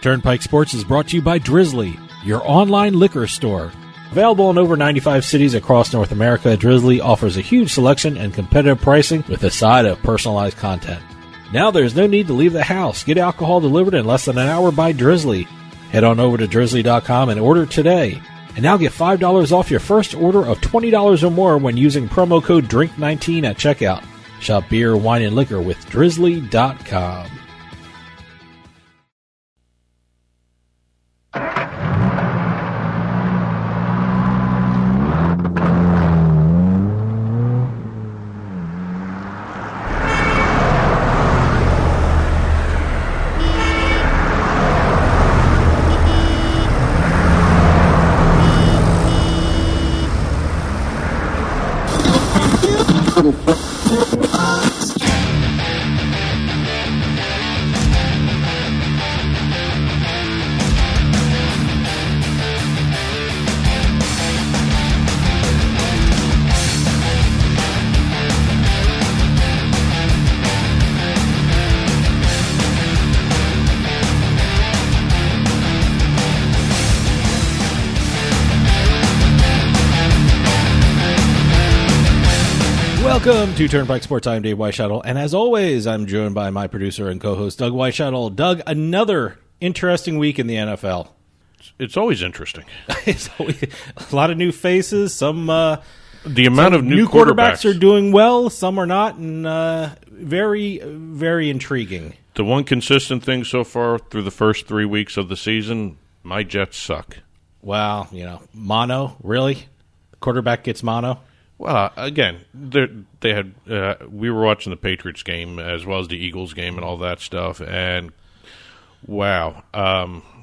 Turnpike Sports is brought to you by Drizzly, your online liquor store. Available in over 95 cities across North America, Drizzly offers a huge selection and competitive pricing with a side of personalized content. Now there's no need to leave the house. Get alcohol delivered in less than an hour by Drizzly. Head on over to drizzly.com and order today. And now get $5 off your first order of $20 or more when using promo code DRINK19 at checkout. Shop beer, wine, and liquor with drizzly.com. Welcome to Turnpike Sports. I'm Dave Weishuttle, and as always, I'm joined by my producer and co-host, Doug Weishuttle. Doug, another interesting week in the NFL. It's always interesting. It's always, a lot of new faces. Some the amount of new quarterbacks are doing well. Some are not, and very, very intriguing. The one consistent thing so far through the first 3 weeks of the season, my Jets suck. Well, mono, really? The quarterback gets mono? Well, again, they had. We were watching the Patriots game as well as the Eagles game and all that stuff, and wow,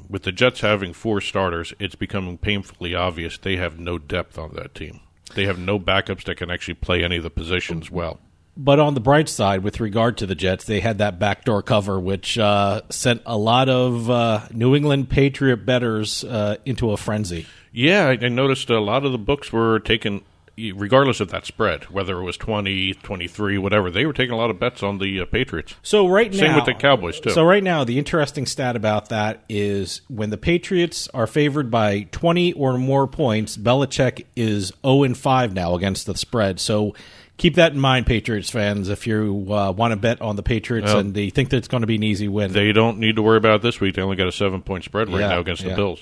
with the Jets having 4 starters, it's becoming painfully obvious they have no depth on that team. They have no backups that can actually play any of the positions well. But on the bright side, with regard to the Jets, they had that backdoor cover, which sent a lot of New England Patriot bettors into a frenzy. Yeah, I noticed a lot of the books were taken. Regardless of that spread, whether it was 20, 23, whatever, they were taking a lot of bets on the Patriots. So right now, same with the Cowboys, too. So right now, the interesting stat about that is when the Patriots are favored by 20 or more points, Belichick is 0-5 now against the spread. So keep that in mind, Patriots fans, if you want to bet on the Patriots and they think that it's going to be an easy win. They don't need to worry about it this week. They only got a 7-point spread right now against the Bills.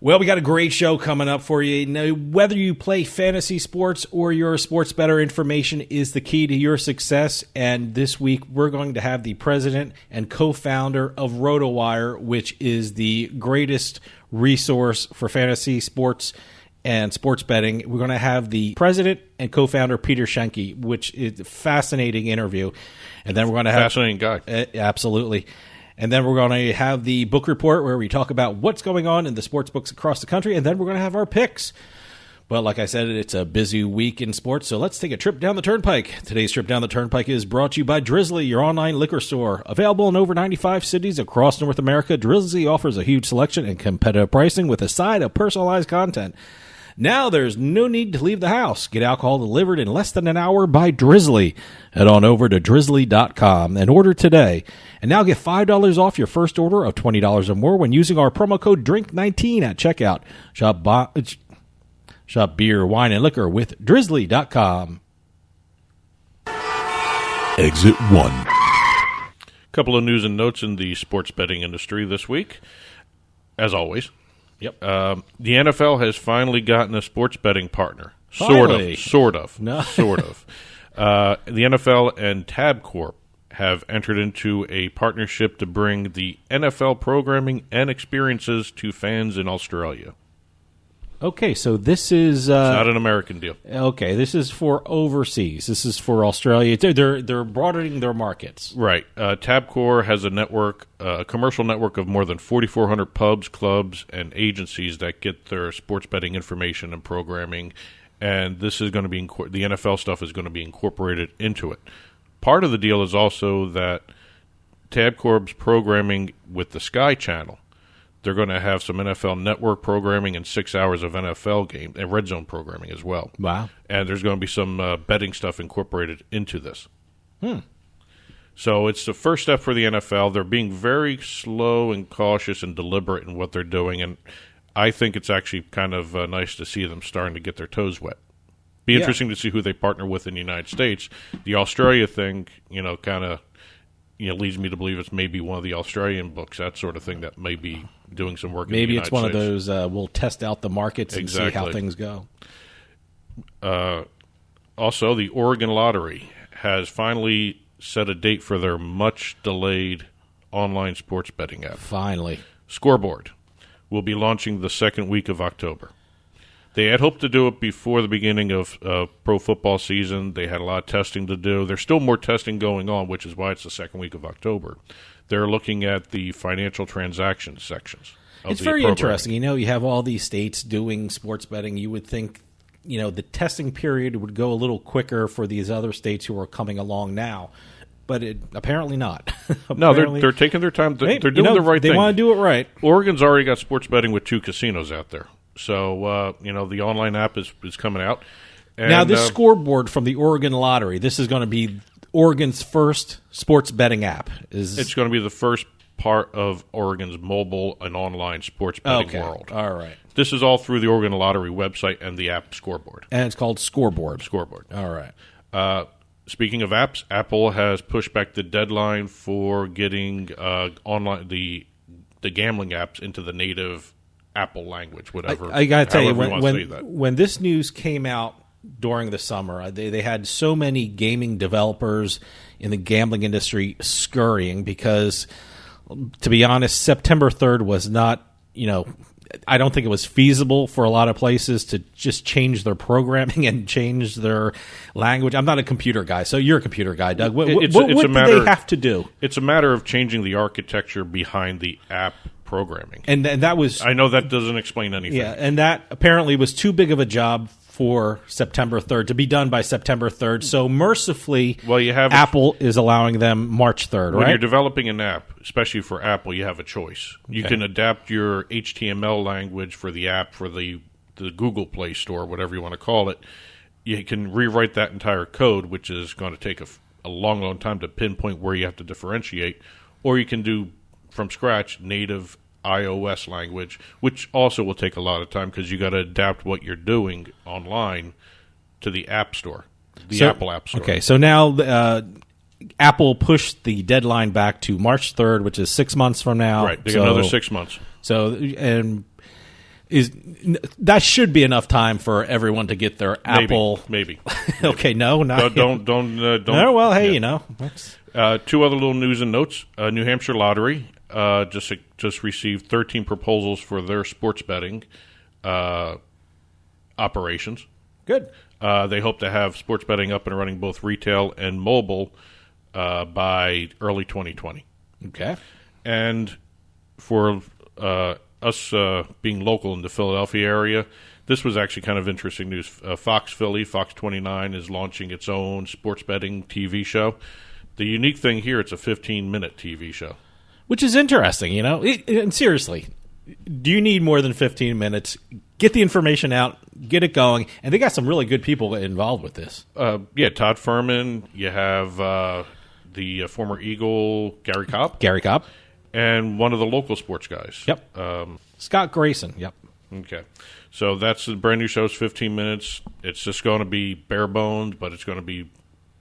Well, we got a great show coming up for you. Now, whether you play fantasy sports or you're a sports bettor, information is the key to your success. And this week, we're going to have the president and co-founder of RotoWire, which is the greatest resource for fantasy sports and sports betting. We're going to have the president and co-founder, Peter Schenke, which is a fascinating interview. And then we're going to have... Fascinating guy. Absolutely. And then we're going to have the book report where we talk about what's going on in the sports books across the country. And then we're going to have our picks. But like I said, it's a busy week in sports, so let's take a trip down the Turnpike. Today's trip down the Turnpike is brought to you by Drizzly, your online liquor store. Available in over 95 cities across North America, Drizzly offers a huge selection and competitive pricing with a side of personalized content. Now there's no need to leave the house. Get alcohol delivered in less than an hour by Drizzly. Head on over to drizzly.com and order today. And now get $5 off your first order of $20 or more when using our promo code DRINK19 at checkout. Shop beer, wine, and liquor with drizzly.com. Exit 1. Couple of news and notes in the sports betting industry this week, as always. Yep. The NFL has finally gotten a sports betting partner. Finally. Sort of. No. Sort of. The NFL and Tabcorp have entered into a partnership to bring the NFL programming and experiences to fans in Australia. Okay, so this is... it's not an American deal. Okay, this is for overseas. This is for Australia. They're broadening their markets. Right. Tabcorp has a network, a commercial network of more than 4,400 pubs, clubs, and agencies that get their sports betting information and programming, and this is going to be the NFL stuff is going to be incorporated into it. Part of the deal is also that Tabcorp's programming with the Sky Channel. They're going to have some NFL Network programming and 6 hours of NFL game and Red Zone programming as well. Wow. And there's going to be some betting stuff incorporated into this. So it's the first step for the NFL. They're being very slow and cautious and deliberate in what they're doing, and I think it's actually kind of nice to see them starting to get their toes wet. Be interesting to see who they partner with in the United States. The Australia thing, kind of leads me to believe it's maybe one of the Australian books, that sort of thing, that may be doing some work in the United States. Maybe it's one of those, we'll test out the markets and see how things go. Also, the Oregon Lottery has finally set a date for their much-delayed online sports betting app. Finally. Scoreboard will be launching the second week of October. They had hoped to do it before the beginning of pro football season. They had a lot of testing to do. There's still more testing going on, which is why it's the second week of October. They're looking at the financial transactions sections. It's very interesting. You have all these states doing sports betting. You would think, the testing period would go a little quicker for these other states who are coming along now. But apparently not. No, they're taking their time. They're doing the right thing. They want to do it right. Oregon's already got sports betting with 2 casinos out there. So, the online app is coming out. And, now, this scoreboard from the Oregon Lottery, this is going to be Oregon's first sports betting app. It's going to be the first part of Oregon's mobile and online sports betting world. All right. This is all through the Oregon Lottery website and the app Scoreboard. And it's called Scoreboard. Scoreboard. All right. Speaking of apps, Apple has pushed back the deadline for getting online the gambling apps into the native Apple language, whatever. I got to tell you, when this news came out during the summer, they had so many gaming developers in the gambling industry scurrying because, to be honest, September 3rd was not, I don't think it was feasible for a lot of places to just change their programming and change their language. I'm not a computer guy, so you're a computer guy, Doug. What do they have to do? It's a matter of changing the architecture behind the app programming. And that was... I know that doesn't explain anything. Yeah, and that apparently was too big of a job for September 3rd, to be done by September 3rd. So mercifully, Apple is allowing them March 3rd, right? When you're developing an app, especially for Apple, you have a choice. You can adapt your HTML language for the app, for the Google Play Store, whatever you want to call it. You can rewrite that entire code, which is going to take a long, long time to pinpoint where you have to differentiate. Or you can do, from scratch, native iOS language, which also will take a lot of time because you got to adapt what you're doing online to the App Store, Apple App Store. Okay, so now Apple pushed the deadline back to March 3rd, which is 6 months from now. Right, they got another 6 months. So, that should be enough time for everyone to get their Apple. Maybe. Okay, no, not don't. No, well, hey, two other little news and notes. New Hampshire Lottery just received 13 proposals for their sports betting operations. Good. They hope to have sports betting up and running both retail and mobile by early 2020. Okay. And for us being local in the Philadelphia area, this was actually kind of interesting news. Fox 29 is launching its own sports betting TV show. The unique thing here, it's a 15-minute TV show. Which is interesting, and seriously, do you need more than 15 minutes? Get the information out, get it going, and they got some really good people involved with this. Todd Furman, you have the former Eagle, Gary Kopp. And one of the local sports guys. Yep. Scott Grayson, yep. Okay. So that's the brand new show. It's 15 minutes. It's just going to be bare bones, but it's going to be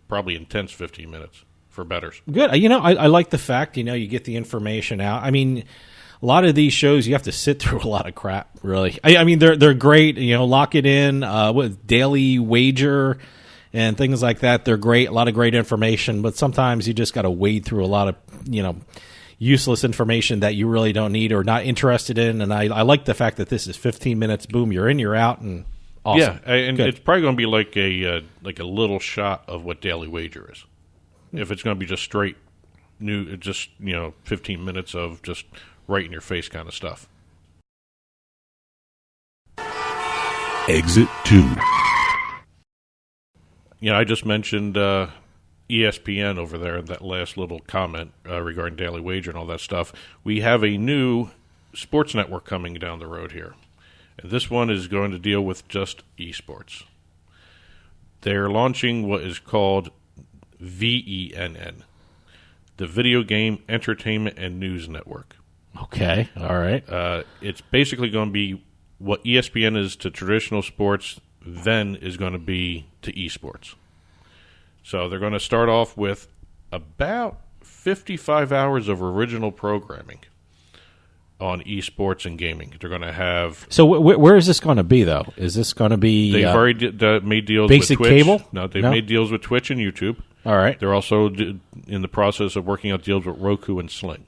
probably intense 15 minutes for bettors. Good. I like the fact, you get the information out. I mean, a lot of these shows, you have to sit through a lot of crap, really. I mean, they're great. Lock It In, with Daily Wager and things like that. They're great. A lot of great information, but sometimes you just got to wade through a lot of, useless information that you really don't need or not interested in. And I like the fact that this is 15 minutes. Boom, you're in, you're out, and awesome. Yeah, and Good. It's probably going to be like a little shot of what Daily Wager is. If it's going to be just straight new, just 15 minutes of just right in your face kind of stuff. Exit 2. I just mentioned ESPN over there in that last little comment regarding Daily Wager and all that stuff. We have a new sports network coming down the road here. And this one is going to deal with just esports. They're launching what is called VENN. the Video Game Entertainment and News Network. Okay, all right. It's basically going to be what ESPN is to traditional sports, then is going to be to esports. So they're going to start off with about 55 hours of original programming on esports and gaming. They're going to have... So where is this going to be, though? Is this going to be... They've already made deals basic with Twitch. Cable? No, they've made deals with Twitch and YouTube. All right. They're also in the process of working out deals with Roku and Sling.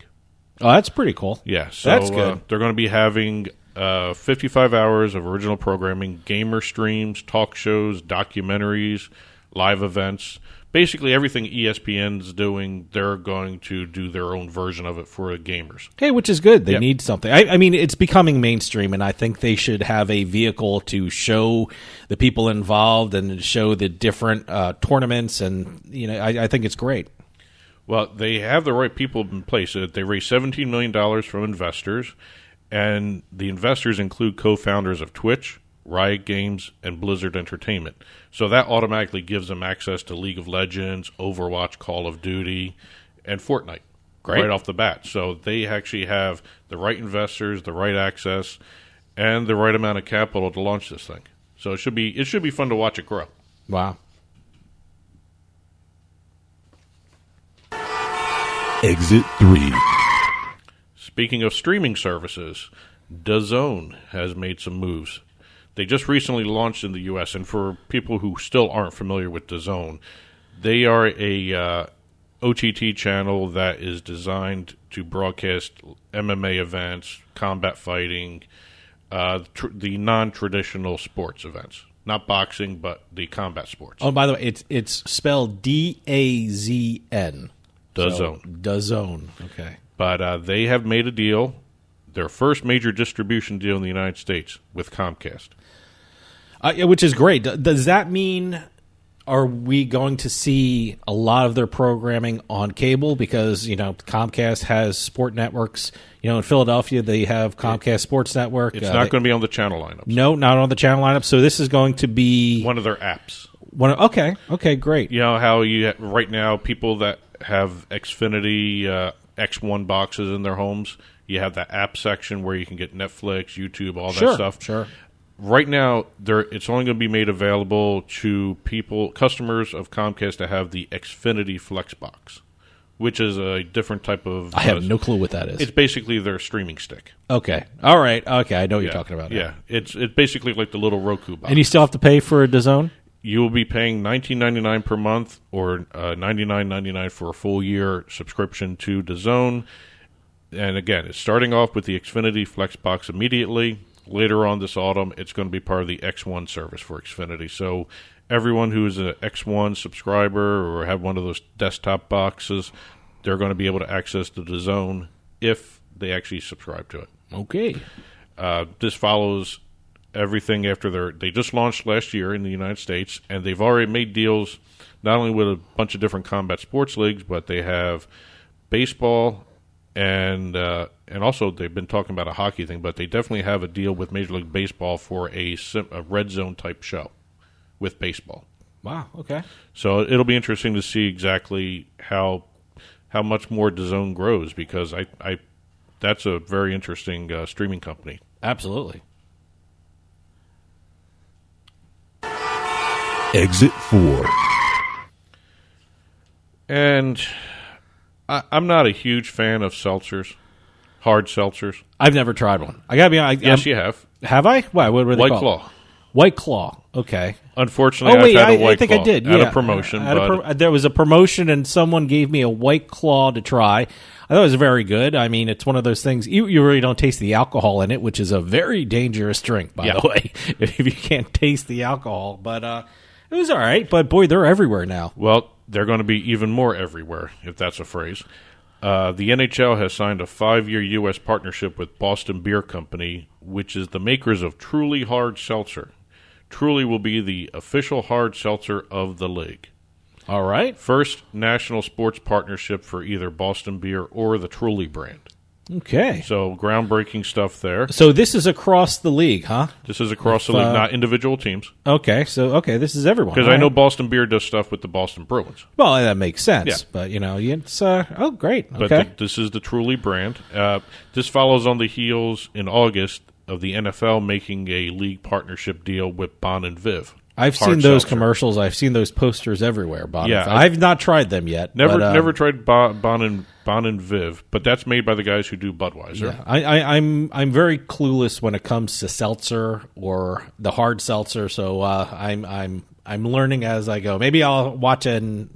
Oh, that's pretty cool. Yeah, so that's good. They're going to be having 55 hours of original programming, gamer streams, talk shows, documentaries, live events. Basically, everything ESPN's doing, they're going to do their own version of it for gamers. Okay, which is good. They need something. I mean, it's becoming mainstream, and I think they should have a vehicle to show the people involved and show the different tournaments, and I think it's great. Well, they have the right people in place. They raised $17 million from investors, and the investors include co-founders of Twitch, Riot Games, and Blizzard Entertainment. So that automatically gives them access to League of Legends, Overwatch, Call of Duty, and Fortnite right off the bat. So they actually have the right investors, the right access, and the right amount of capital to launch this thing. So it should be fun to watch it grow. Wow. Exit 3. Speaking of streaming services, DAZN has made some moves. They just recently launched in the U.S., and for people who still aren't familiar with DAZN, they are a OTT channel that is designed to broadcast MMA events, combat fighting, the non-traditional sports events. Not boxing, but the combat sports. Oh, by the way, it's spelled DAZN. DAZN. So, DAZN. Okay. But they have made a deal, their first major distribution deal in the United States, with Comcast. Which is great. Does that mean, are we going to see a lot of their programming on cable? Because, Comcast has sport networks. In Philadelphia, they have Comcast Sports Network. It's not going to be on the channel lineups. No, not on the channel lineup. So this is going to be... one of their apps. Okay, great. You know how right now people that have Xfinity X1 boxes in their homes, you have that app section where you can get Netflix, YouTube, all that stuff. Sure. Right now, it's only going to be made available to customers of Comcast that have the Xfinity Flex box, which is a different type of... I have no clue what that is. It's basically their streaming stick. Okay. All right. Okay, I know what you're talking about. Yeah, it's basically like the little Roku box. And you still have to pay for a DAZN? You will be paying $19.99 per month or $99.99 for a full year subscription to DAZN. And again, it's starting off with the Xfinity Flex box immediately. Later on this autumn, it's going to be part of the X1 service for Xfinity. So everyone who is an X1 subscriber or have one of those desktop boxes, they're going to be able to access the DAZN if they actually subscribe to it. Okay. This follows everything after they just launched last year in the United States, and they've already made deals not only with a bunch of different combat sports leagues, but they have baseball, and also they've been talking about a hockey thing, but they definitely have a deal with Major League Baseball for a red zone type show with baseball. Wow, okay. So it'll be interesting to see exactly how much more DAZN grows, because I that's a very interesting streaming company. Absolutely. Exit 4. And I'm not a huge fan of seltzers, hard seltzers. I've never tried one. I gotta be honest. Yes, you have. Have I? Why? What were they White called? Claw. White Claw. Okay. Unfortunately, I've had a White think Claw I did. at a promotion. There was a promotion, and someone gave me a White Claw to try. I thought it was very good. I mean, it's one of those things, you really don't taste the alcohol in it, which is a very dangerous drink, by the way, if you can't taste the alcohol. But it was all right. But, boy, they're everywhere now. Well, they're going to be even more everywhere, if that's a phrase. The NHL has signed a 5-year U.S. partnership with Boston Beer Company, which is the makers of Truly Hard Seltzer. Truly will be the official hard seltzer of the league. All right. First national sports partnership for either Boston Beer or the Truly brand. Okay. So groundbreaking stuff there. So this is across the league, huh? This is across the league, not individual teams. Okay. So, this is everyone. Because I know Boston Beer does stuff with the Boston Bruins. Well, that makes sense. Yeah. But, it's, great. But Okay. this is the Truly brand. This follows on the heels in August of the NFL making a league partnership deal with Bon and Viv. I've seen those commercials. I've seen those posters everywhere. I've not tried them yet. Never tried Bon and Viv, but that's made by the guys who do Budweiser. Yeah, I'm very clueless when it comes to seltzer or the hard seltzer. So I'm learning as I go. Maybe I'll watch a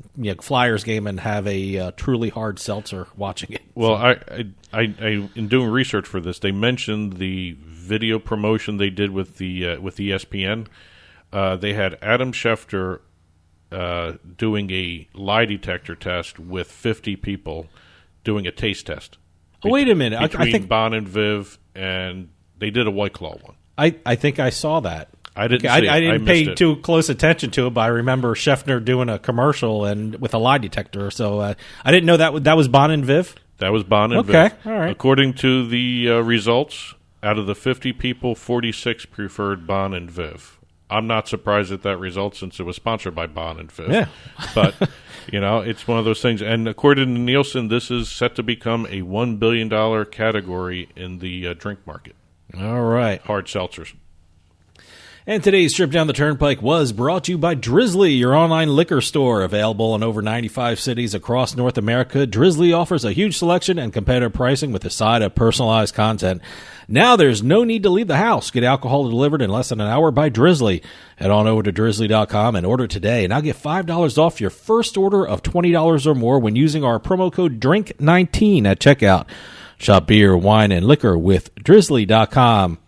Flyers game and have a truly hard seltzer watching it. Well, I in doing research for this, they mentioned the video promotion they did with ESPN. They had Adam Schefter doing a lie detector test with 50 people doing a taste test. Wait a minute. Between I think Bon and Viv, and they did a White Claw one. I think I saw that. I didn't. I didn't pay too close attention to it, but I remember Schefter doing a commercial and with a lie detector. So I didn't know that was Bon and Viv. That was Bon and Viv. Okay, all right. According to the results, out of the 50 people, 46 preferred Bon and Viv. I'm not surprised at that result since it was sponsored by Bon and Viv. Yeah. But, it's one of those things. And according to Nielsen, this is set to become a $1 billion category in the drink market. All right. Hard seltzers. And today's trip down the Turnpike was brought to you by Drizzly, your online liquor store. Available in over 95 cities across North America, Drizzly offers a huge selection and competitive pricing with a side of personalized content. Now there's no need to leave the house. Get alcohol delivered in less than an hour by Drizzly. Head on over to drizzly.com and order today. And I'll get $5 off your first order of $20 or more when using our promo code DRINK19 at checkout. Shop beer, wine, and liquor with drizzly.com.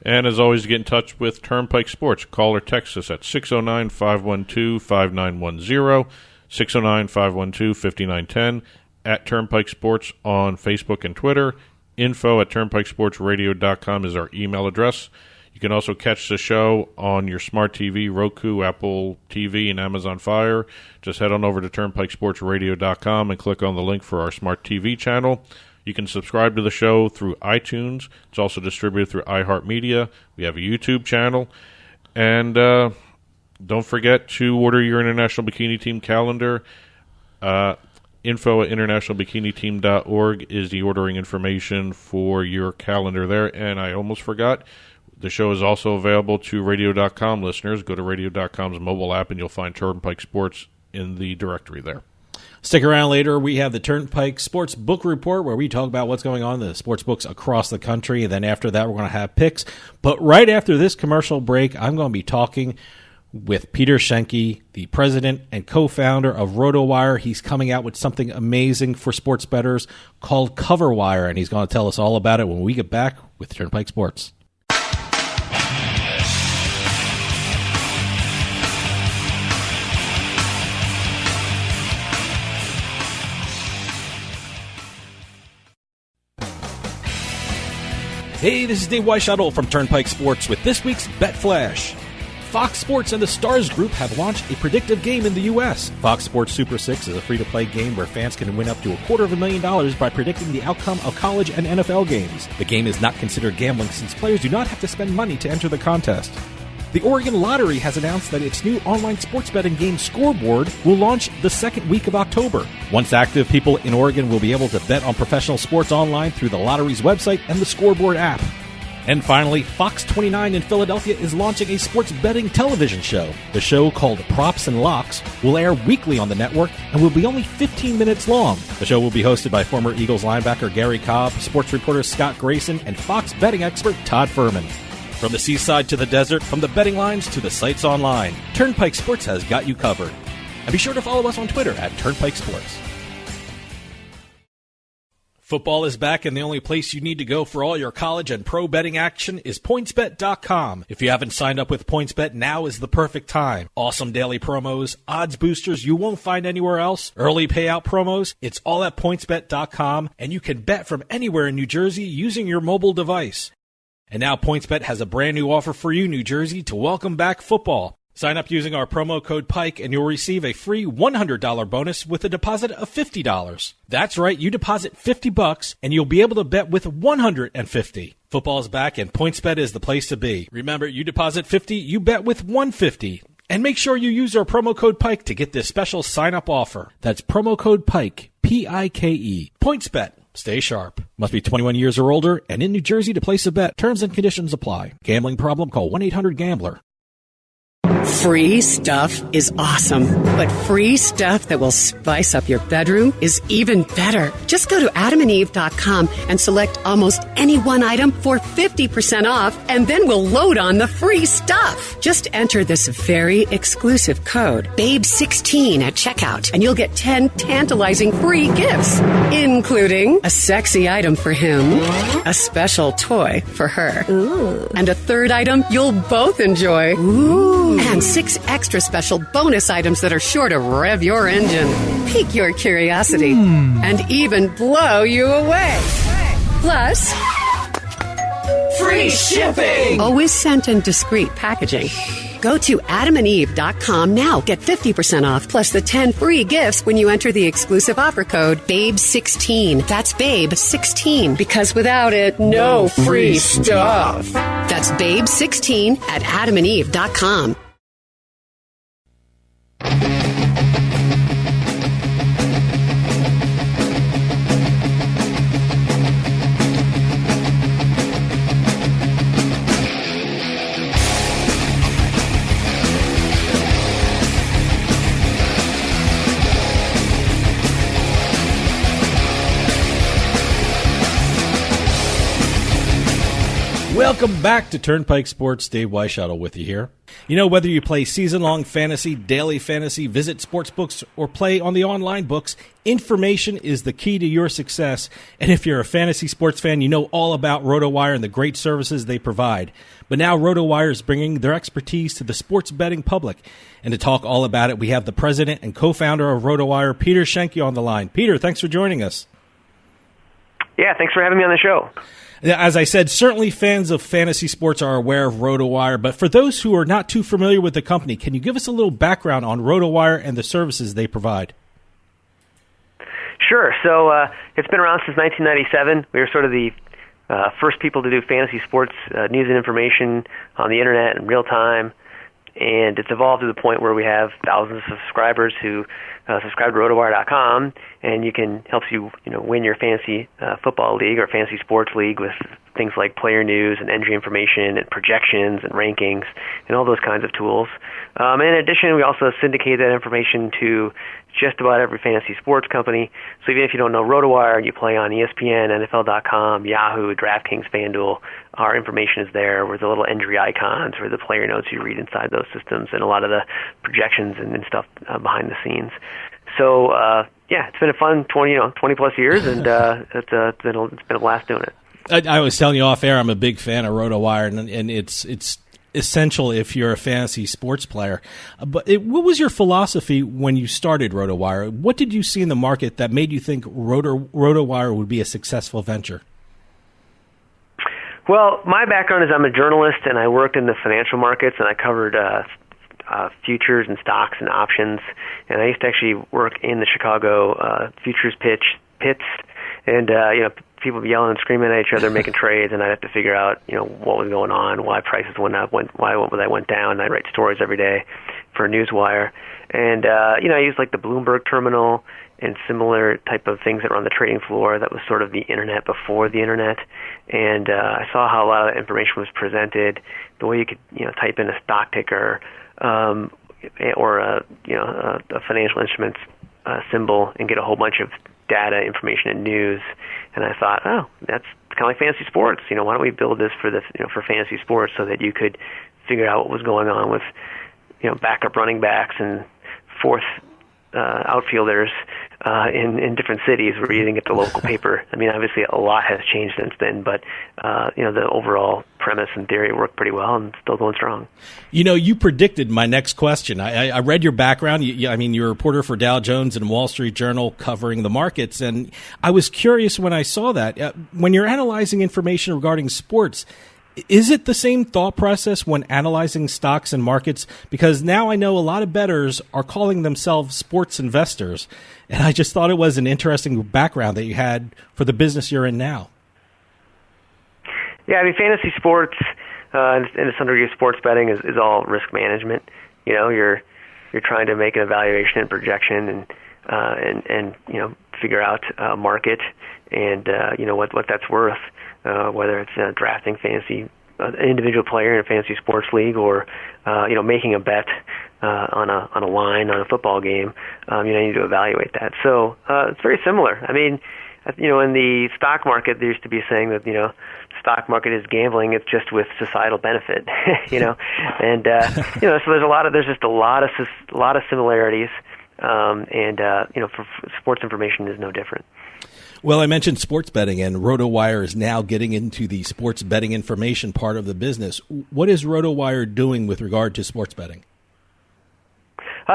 And as always, get in touch with Turnpike Sports. Call or text us at 609-512-5910, 609-512-5910, at Turnpike Sports on Facebook and Twitter. info@turnpikesportsradio.com is our email address. You can also catch the show on your smart TV, Roku, Apple TV, and Amazon Fire. Just head on over to turnpikesportsradio.com and click on the link for our smart TV channel. You can subscribe to the show through iTunes. It's also distributed through iHeartMedia. We have a YouTube channel. And don't forget to order your International Bikini Team calendar. Info@internationalbikini-team.org is the ordering information for your calendar there. And I almost forgot, the show is also available to radio.com listeners. Go to radio.com's mobile app and you'll find Turnpike Sports in the directory there. Stick around later. We have the Turnpike Sports Book Report where we talk about what's going on in the sports books across the country. And then after that, we're going to have picks. But right after this commercial break, I'm going to be talking with Peter Schenke, the president and co-founder of RotoWire. He's coming out with something amazing for sports bettors called CoverWire, and he's going to tell us all about it when we get back with Turnpike Sports. Hey, this is Dave Weishuttle from Turnpike Sports with this week's Bet Flash. Fox Sports and the Stars Group have launched a predictive game in the U.S. Fox Sports Super 6 is a free-to-play game where fans can win up to $250,000 by predicting the outcome of college and NFL games. The game is not considered gambling since players do not have to spend money to enter the contest. The Oregon Lottery has announced that its new online sports betting game Scoreboard will launch the second week of October. Once active, people in Oregon will be able to bet on professional sports online through the lottery's website and the Scoreboard app. And finally, Fox 29 in Philadelphia is launching a sports betting television show. The show, called Props and Locks, will air weekly on the network and will be only 15 minutes long. The show will be hosted by former Eagles linebacker Gary Cobb, sports reporter Scott Grayson, and Fox betting expert Todd Furman. From the seaside to the desert, from the betting lines to the sites online, Turnpike Sports has got you covered. And be sure to follow us on Twitter at Turnpike Sports. Football is back, and the only place you need to go for all your college and pro betting action is PointsBet.com. If you haven't signed up with PointsBet, now is the perfect time. Awesome daily promos, odds boosters you won't find anywhere else, early payout promos. It's all at PointsBet.com, and you can bet from anywhere in New Jersey using your mobile device. And now PointsBet has a brand new offer for you, New Jersey, to welcome back football. Sign up using our promo code PIKE and you'll receive a free $100 bonus with a deposit of $50. That's right, you deposit $50 and you'll be able to bet with $150. Football's back and PointsBet is the place to be. Remember, you deposit $50, you bet with $150. And make sure you use our promo code PIKE to get this special sign-up offer. That's promo code PIKE, P-I-K-E. PointsBet. Stay sharp. Must be 21 years or older and in New Jersey to place a bet. Terms and conditions apply. Gambling problem? Call 1-800-GAMBLER. Free stuff is awesome, but free stuff that will spice up your bedroom is even better. Just go to adamandeve.com and select almost any one item for 50% off, and then we'll load on the free stuff. Just enter this very exclusive code, BABE16 at checkout, and you'll get 10 tantalizing free gifts, including a sexy item for him, a special toy for her, and a third item you'll both enjoy. And 6 extra special bonus items that are sure to rev your engine, pique your curiosity, and even blow you away. Plus, free shipping! Always sent in discreet packaging. Go to adamandeve.com now. Get 50% off plus the 10 free gifts when you enter the exclusive offer code BABE16. That's BABE16, because without it, no free stuff. That's BABE16 at adamandeve.com. Welcome back to Turnpike Sports. Dave Weishuttle with you here. You know, whether you play season-long fantasy, daily fantasy, visit sportsbooks, or play on the online books, information is the key to your success. And if you're a fantasy sports fan, you know all about RotoWire and the great services they provide. But now RotoWire is bringing their expertise to the sports betting public. And to talk all about it, we have the president and co-founder of RotoWire, Peter Schenke, on the line. Peter, thanks for joining us. Yeah, thanks for having me on the show. As I said, certainly fans of fantasy sports are aware of RotoWire, but for those who are not too familiar with the company, can you give us a little background on RotoWire and the services they provide? Sure. So it's been around since 1997. We were sort of the first people to do fantasy sports news and information on the internet in real time, and it's evolved to the point where we have thousands of subscribers who subscribe to RotoWire.com, and helps you win your fantasy football league or fantasy sports league with things like player news and injury information and projections and rankings and all those kinds of tools. And in addition, we also syndicate that information to just about every fantasy sports company. So even if you don't know RotoWire and you play on ESPN, NFL.com, Yahoo, DraftKings, FanDuel, our information is there with the little injury icons or the player notes you read inside those systems and a lot of the projections and stuff behind the scenes. So, yeah, it's been a fun 20 plus years, and it's been a blast doing it. I was telling you off air, I'm a big fan of RotoWire, and it's essential if you're a fantasy sports player. But what was your philosophy when you started RotoWire? What did you see in the market that made you think RotoWire would be a successful venture? Well, my background is I'm a journalist, and I worked in the financial markets, and I covered futures and stocks and options. And I used to actually work in the Chicago futures pits, and people be yelling and screaming at each other, making trades, and I'd have to figure out, what was going on, why prices went up, why they went down. And I'd write stories every day for Newswire. And, I used like the Bloomberg terminal and similar type of things that were on the trading floor. That was sort of the internet before the internet. And I saw how a lot of that information was presented, the way you could, type in a stock ticker or a financial instruments symbol and get a whole bunch of data, information, and news. And I thought, oh, that's kind of like fantasy sports. Why don't we build this for fantasy sports so that you could figure out what was going on with, backup running backs and fourth outfielders in different cities where you didn't get the local paper. I mean, obviously a lot has changed since then, but the overall premise and theory worked pretty well and still going strong. You predicted my next question. I read your background. You're a reporter for Dow Jones and Wall Street Journal covering the markets, and I was curious when I saw that. When you're analyzing information regarding sports, Is it the same thought process when analyzing stocks and markets? Because now I know a lot of bettors are calling themselves sports investors, and I just thought it was an interesting background that you had for the business you're in now. Yeah, I mean, fantasy sports and to some degree sports betting is all risk management. You know, you're trying to make an evaluation and projection and you know, figure out a market and you know what that's worth. Whether it's drafting fantasy an individual player in a fantasy sports league or you know, making a bet on a line on a football game, you know, you need to evaluate that. So it's very similar. I mean, you know, in the stock market, there used to be saying that, you know, stock market is gambling. It's just with societal benefit, you know, and you know, so there's just a lot of similarities, and you know, for sports information is no different. Well, I mentioned sports betting, and RotoWire is now getting into the sports betting information part of the business. What is RotoWire doing with regard to sports betting?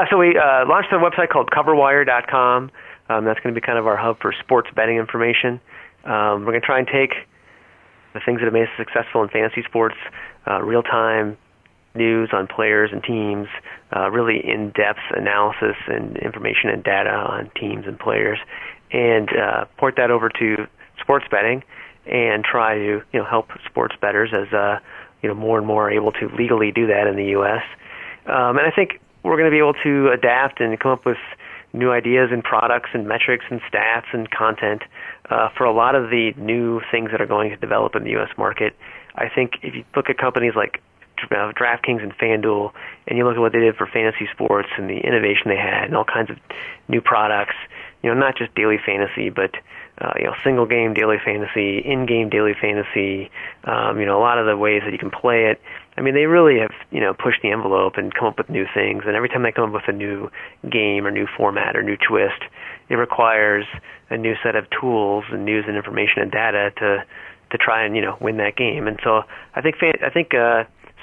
So we launched a website called CoverWire.com. That's going to be kind of our hub for sports betting information. We're going to try and take the things that have made us successful in fantasy sports, real-time news on players and teams, really in-depth analysis and information and data on teams and players, and port that over to sports betting and try to, you know, help sports bettors as you know, more and more are able to legally do that in the U.S. And I think we're going to be able to adapt and come up with new ideas and products and metrics and stats and content for a lot of the new things that are going to develop in the U.S. market. I think if you look at companies like DraftKings and FanDuel, and you look at what they did for fantasy sports and the innovation they had and all kinds of new products, you know, not just daily fantasy, but you know, single game daily fantasy, in-game daily fantasy, you know, a lot of the ways that you can play it. I mean, they really have, you know, pushed the envelope and come up with new things. And every time they come up with a new game or new format or new twist, it requires a new set of tools and news and information and data to try and, you know, win that game. And so I think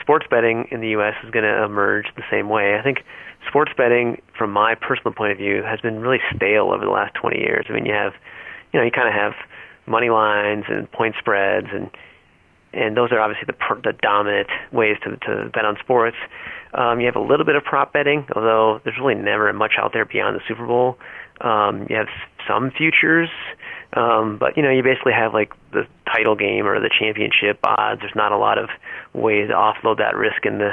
sports betting in the U.S. is going to emerge the same way. I think sports betting, from my personal point of view, has been really stale over the last 20 years. I mean, you kind of have money lines and point spreads, and those are obviously the dominant ways to bet on sports. You have a little bit of prop betting, although there's really never much out there beyond the Super Bowl. You have some futures, but you know, you basically have like the title game or the championship odds. There's not a lot of ways to offload that risk in the,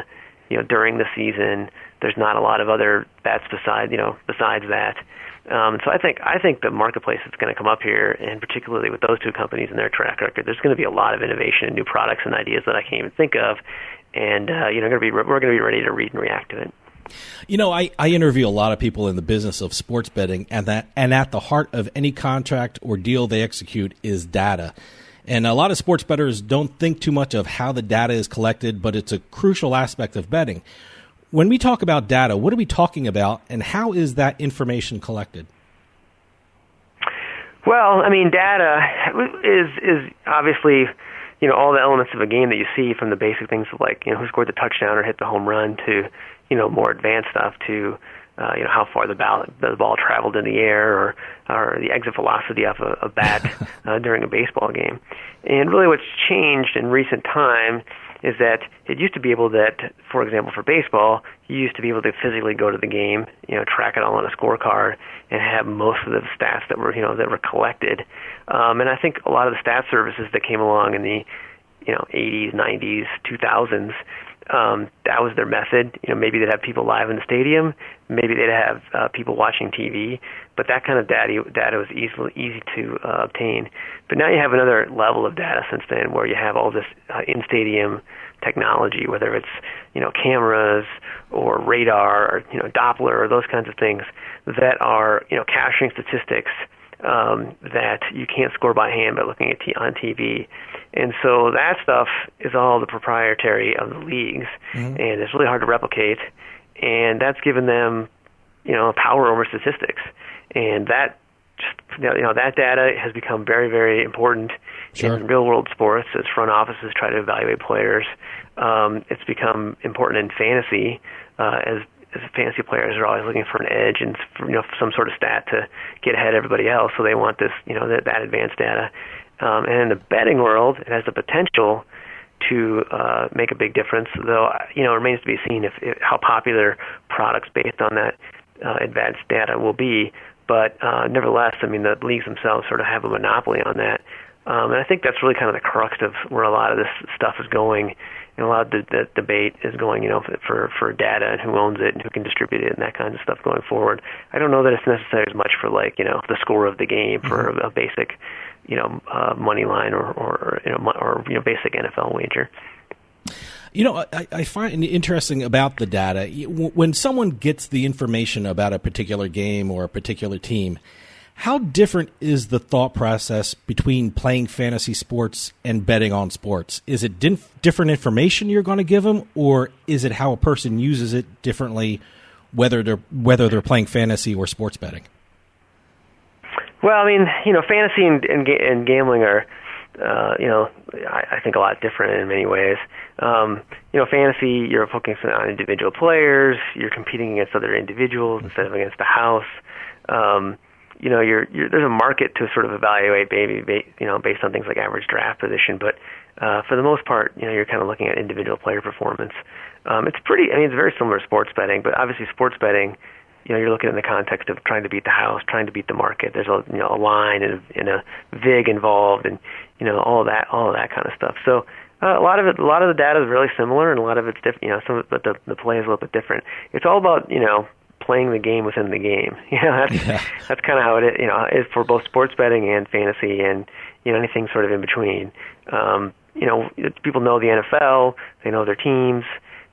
you know, during the season. There's not a lot of other bets besides that. So I think the marketplace is going to come up here, and particularly with those two companies and their track record, there's going to be a lot of innovation and new products and ideas that I can't even think of, and you know, we're going to be ready to read and react to it. You know, I interview a lot of people in the business of sports betting, and at the heart of any contract or deal they execute is data. And a lot of sports bettors don't think too much of how the data is collected, but it's a crucial aspect of betting. When we talk about data, what are we talking about, and how is that information collected? Well, I mean, data is obviously, you know, all the elements of a game that you see, from the basic things of, like, you know, who scored the touchdown or hit the home run, to, you know, more advanced stuff, to you know, how far the ball traveled in the air, or the exit velocity of a bat during a baseball game. And really, what's changed in recent time is that it used to be able that, for example, for baseball, you used to be able to physically go to the game, you know, track it all on a scorecard, and have most of the stats that were collected. And I think a lot of the stat services that came along in the, you know, 80s, 90s, 2000s, that was their method. You know, maybe they'd have people live in the stadium, maybe they'd have people watching TV, but that kind of data was easy to obtain. But now you have another level of data since then, where you have all this in-stadium technology, whether it's, you know, cameras or radar or, you know, Doppler or those kinds of things that are, you know, capturing statistics that you can't score by hand by looking at on TV. And so that stuff is all the proprietary of the leagues, and it's really hard to replicate. And that's given them, you know, power over statistics. And that just, you know, that data has become very, very important in real-world sports as front offices try to evaluate players. It's become important in fantasy as fantasy players are always looking for an edge and for, you know, some sort of stat to get ahead of everybody else. So they want this, you know, that advanced data. And in the betting world, it has the potential to make a big difference. Though, it remains to be seen if how popular products based on that advanced data will be. But nevertheless, I mean, the leagues themselves sort of have a monopoly on that. And I think that's really kind of the crux of where a lot of this stuff is going. And a lot of the debate is going, for data and who owns it and who can distribute it and that kind of stuff going forward. I don't know that it's necessary as much for the score of the game for a basic, money line or basic NFL wager. I find interesting about the data, when someone gets the information about a particular game or a particular team, how different is the thought process between playing fantasy sports and betting on sports? Is it different information you're going to give them, or is it how a person uses it differently, whether they're playing fantasy or sports betting? Well, I mean, fantasy and gambling are, I think a lot different in many ways. Fantasy, you're focusing on individual players, you're competing against other individuals instead of against the house. There's a market to sort of evaluate based on things like average draft position, but for the most part, you're kind of looking at individual player performance. It's very similar to sports betting, but obviously sports betting, you're looking in the context of trying to beat the house, trying to beat the market. There's a line and a vig involved, and all of that kind of stuff. So a lot of the data is really similar, and a lot of it's different. But the play is a little bit different. It's all about playing the game within the game. That's kind of how it is for both sports betting and fantasy, and anything sort of in between. People know the NFL, they know their teams,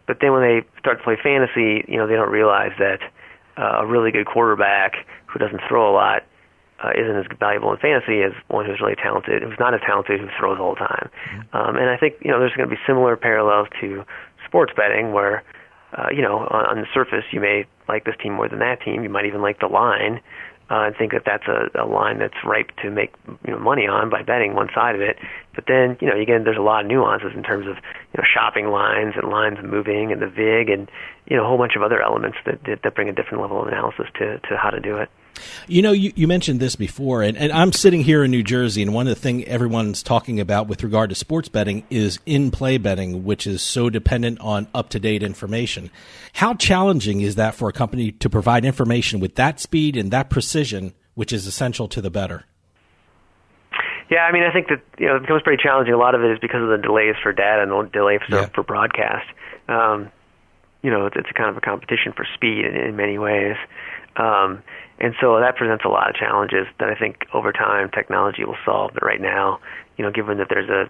but then when they start to play fantasy, they don't realize that a really good quarterback who doesn't throw a lot isn't as valuable in fantasy as one who's really talented, who's not as talented, who throws all the time. And I think there's going to be similar parallels to sports betting, where on the surface you may like this team more than that team. You might even like the line and think that that's a line that's ripe to make money on by betting one side of it. But then again, there's a lot of nuances in terms of shopping lines and lines moving and the vig and a whole bunch of other elements that bring a different level of analysis to how to do it. You mentioned this before, and I'm sitting here in New Jersey, and one of the things everyone's talking about with regard to sports betting is in-play betting, which is so dependent on up-to-date information. How challenging is that for a company to provide information with that speed and that precision, which is essential to the bettor? Yeah, I mean, I think that it becomes pretty challenging. A lot of it is because of the delays for data and the delays for broadcast. It's a kind of a competition for speed in many ways. And so that presents a lot of challenges that I think over time technology will solve. But right now, given that there's a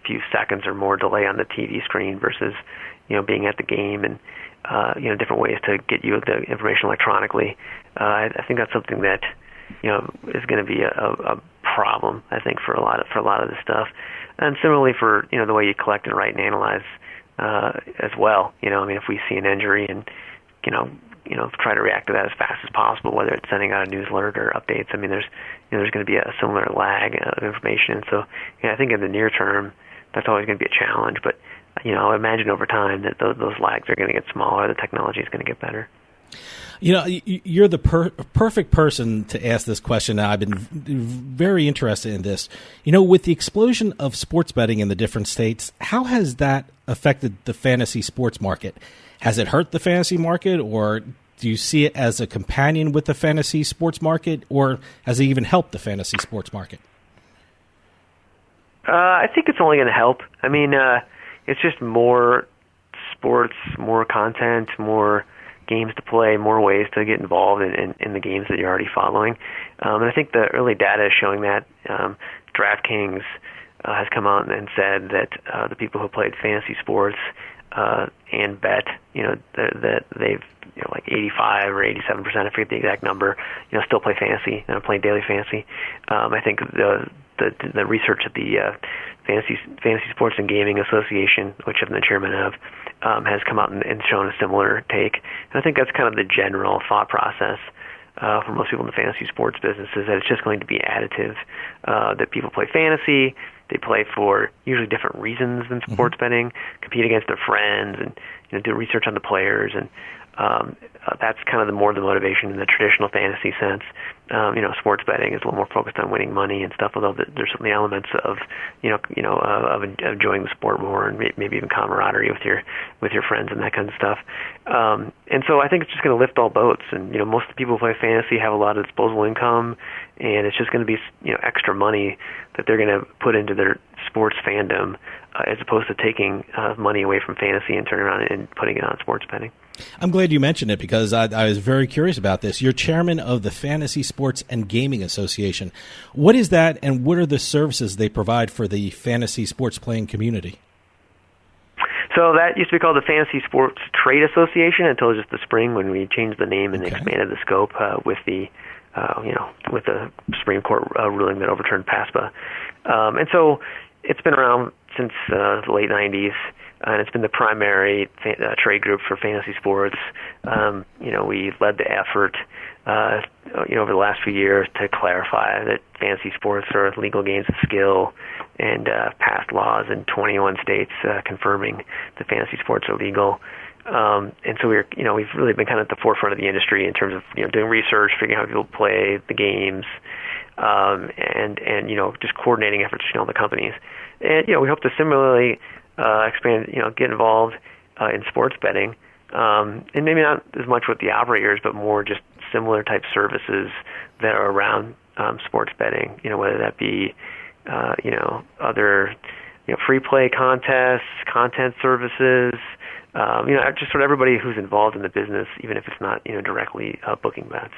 few seconds or more delay on the TV screen versus being at the game and different ways to get you the information electronically, I think that's something that is going to be a problem, I think, for a lot of this stuff. And similarly for the way you collect and write and analyze as well. If we see an injury and try to react to that as fast as possible, whether it's sending out a news alert or updates. I mean, there's going to be a similar lag of information. So, I think in the near term, that's always going to be a challenge. But, I imagine over time that those lags are going to get smaller. The technology is going to get better. You're the perfect person to ask this question. I've been very interested in this. With the explosion of sports betting in the different states, how has that affected the fantasy sports market? Has it hurt the fantasy market, or do you see it as a companion with the fantasy sports market, or has it even helped the fantasy sports market? I think it's only going to help. I mean, it's just more sports, more content, more games to play, more ways to get involved in the games that you're already following. And I think the early data is showing that. DraftKings has come out and said that the people who played fantasy sports and bet, that they've like 85 or 87%, I forget the exact number, still play fantasy and play daily fantasy. I think the research at the Fantasy Sports and Gaming Association, which I'm the chairman of, has come out and shown a similar take. And I think that's kind of the general thought process for most people in the fantasy sports business, is that it's just going to be additive, that people play fantasy, they play for usually different reasons than sports betting, compete against their friends, and do research on the players, and that's kind of the motivation in the traditional fantasy sense. Sports betting is a little more focused on winning money and stuff, although there's certainly elements of of enjoying the sport more, and maybe even camaraderie with your friends and that kind of stuff. And so I think it's just going to lift all boats. And most of the people who play fantasy have a lot of disposable income, and it's just going to be extra money that they're going to put into their sports fandom, as opposed to taking money away from fantasy and turning around and putting it on sports betting. I'm glad you mentioned it, because I was very curious about this. You're chairman of the Fantasy Sports and Gaming Association. What is that, and what are the services they provide for the fantasy sports playing community? So that used to be called the Fantasy Sports Trade Association until just the spring, when we changed the name and expanded the scope with the Supreme Court ruling that overturned PASPA. And so it's been around since the late 90s. And it's been the primary trade group for fantasy sports. We led the effort, over the last few years to clarify that fantasy sports are legal games of skill, and passed laws in 21 states confirming that fantasy sports are legal. And so we've really been kind of at the forefront of the industry in terms of doing research, figuring out how people play the games, and just coordinating efforts between all the companies. And we hope to similarly expand, get involved in sports betting, and maybe not as much with the operators, but more just similar type services that are around sports betting. Whether that be other free play contests, content services. Just sort of everybody who's involved in the business, even if it's not directly booking bets.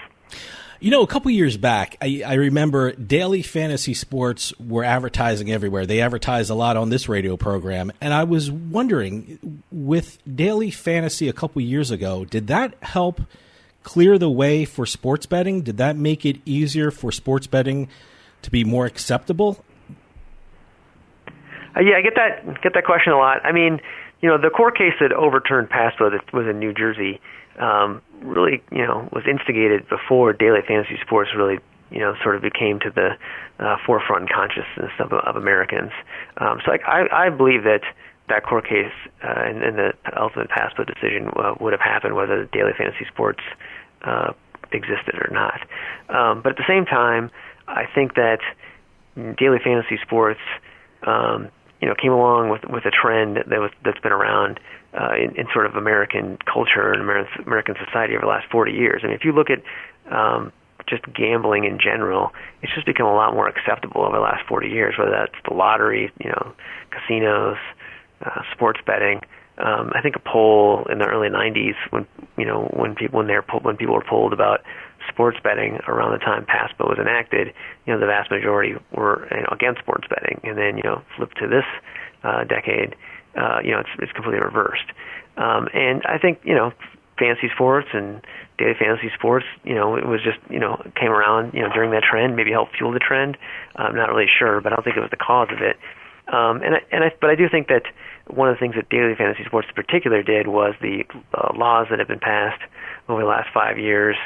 A couple years back, I remember daily fantasy sports were advertising everywhere. They advertised a lot on this radio program. And I was wondering, with daily fantasy a couple years ago, did that help clear the way for sports betting? Did that make it easier for sports betting to be more acceptable? Yeah, I get that question a lot. I mean, the court case that overturned PASPA that was in New Jersey really, was instigated before daily fantasy sports really, sort of became to the forefront consciousness of Americans. So I believe that court case and the ultimate PASPA decision would have happened whether daily fantasy sports existed or not. But at the same time, I think that daily fantasy sports, came along with a trend that's been around in sort of American culture and American society over the last 40 years. I mean, if you look at just gambling in general, it's just become a lot more acceptable over the last 40 years, whether that's the lottery, casinos, sports betting. I think a poll in the early 90s when people were polled about sports betting around the time PASPA was enacted, the vast majority were against sports betting. And then, flip to this decade, it's completely reversed. And I think, fantasy sports and daily fantasy sports, it was just, came around, during that trend, maybe helped fuel the trend. I'm not really sure, but I don't think it was the cause of it. But I do think that one of the things that daily fantasy sports in particular did was the laws that have been passed over the last 5 years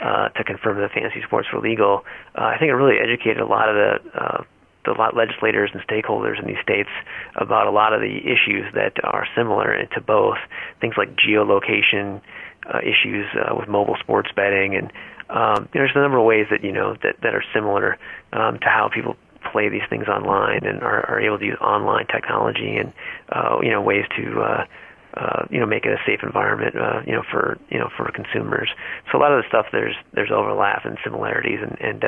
to confirm that fantasy sports were legal. I think it really educated a lot of the legislators and stakeholders in these states about a lot of the issues that are similar to both, things like geolocation issues with mobile sports betting, and there's a number of ways that that are similar to how people play these things online and are able to use online technology and ways to make it a safe environment for consumers. So a lot of the stuff there's overlap and similarities, and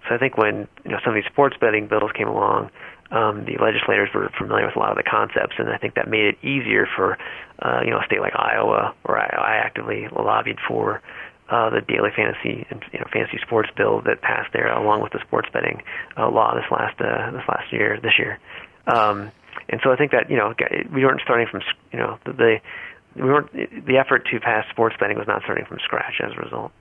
so I think when some of these sports betting bills came along, the legislators were familiar with a lot of the concepts, and I think that made it easier for a state like Iowa, where I actively lobbied for the daily fantasy and fantasy sports bill that passed there, along with the sports betting law this year. And so I think that we weren't starting from the effort to pass sports betting was not starting from scratch as a result.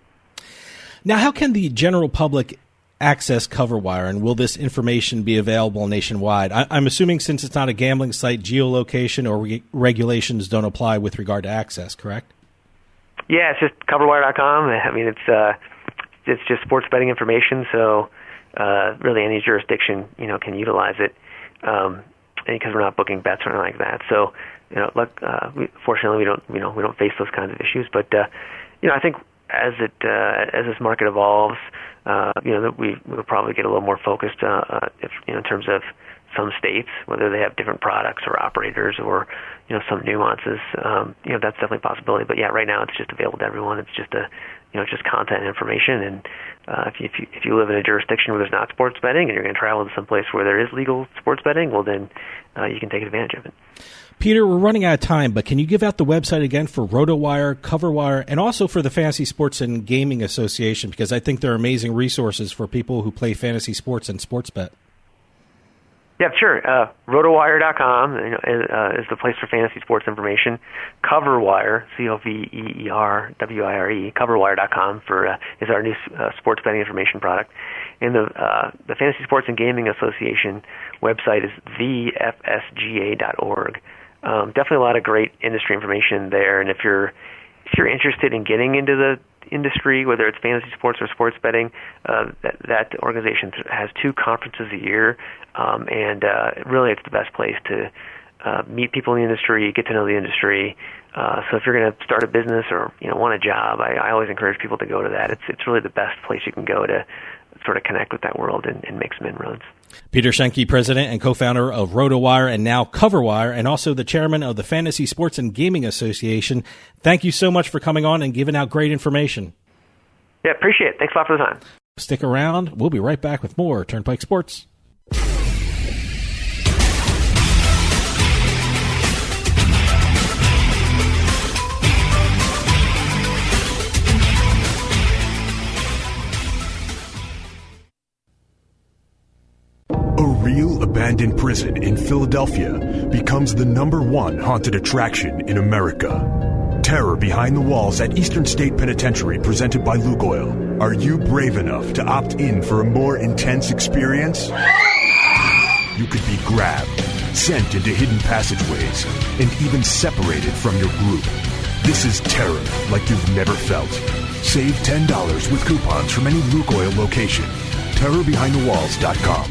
Now, how can the general public access CoverWire, and will this information be available nationwide? I'm assuming since it's not a gambling site, geolocation or regulations don't apply with regard to access, correct? Yeah, it's just CoverWire.com. I mean, it's just sports betting information, so really any jurisdiction can utilize it. because we're not booking bets or anything like that. So, fortunately, we don't face those kinds of issues. But I think as this market evolves, that we'll probably get a little more focused in terms of some states, whether they have different products or operators or some nuances. That's definitely a possibility. But yeah, right now it's just available to everyone. It's just just content and information. And if you live in a jurisdiction where there's not sports betting and you're going to travel to some place where there is legal sports betting, well then you can take advantage of it. Peter, we're running out of time, but can you give out the website again for RotoWire, CoverWire, and also for the Fantasy Sports and Gaming Association? Because I think they're amazing resources for people who play fantasy sports and sports bet. Yeah, sure. RotoWire.com is the place for fantasy sports information. CoverWire, CoverWire, CoverWire.com is our new sports betting information product. And the Fantasy Sports and Gaming Association website is thefsga.org. Definitely a lot of great industry information there. And if you're interested in getting into the industry, whether it's fantasy sports or sports betting, that organization has 2 conferences a year, and really it's the best place to meet people in the industry, get to know the industry. So if you're going to start a business or want a job, I always encourage people to go to that. It's really the best place you can go to sort of connect with that world and make some inroads. Peter Schenke, president and co-founder of RotoWire and now CoverWire, and also the chairman of the Fantasy Sports and Gaming Association. Thank you so much for coming on and giving out great information. Yeah, appreciate it. Thanks a lot for the time. Stick around. We'll be right back with more Turnpike Sports. A real abandoned prison in Philadelphia becomes the #1 haunted attraction in America. Terror Behind the Walls at Eastern State Penitentiary, presented by Lukoil. Are you brave enough to opt in for a more intense experience? You could be grabbed, sent into hidden passageways, and even separated from your group. This is terror like you've never felt. Save $10 with coupons from any Lukoil location. TerrorBehindTheWalls.com.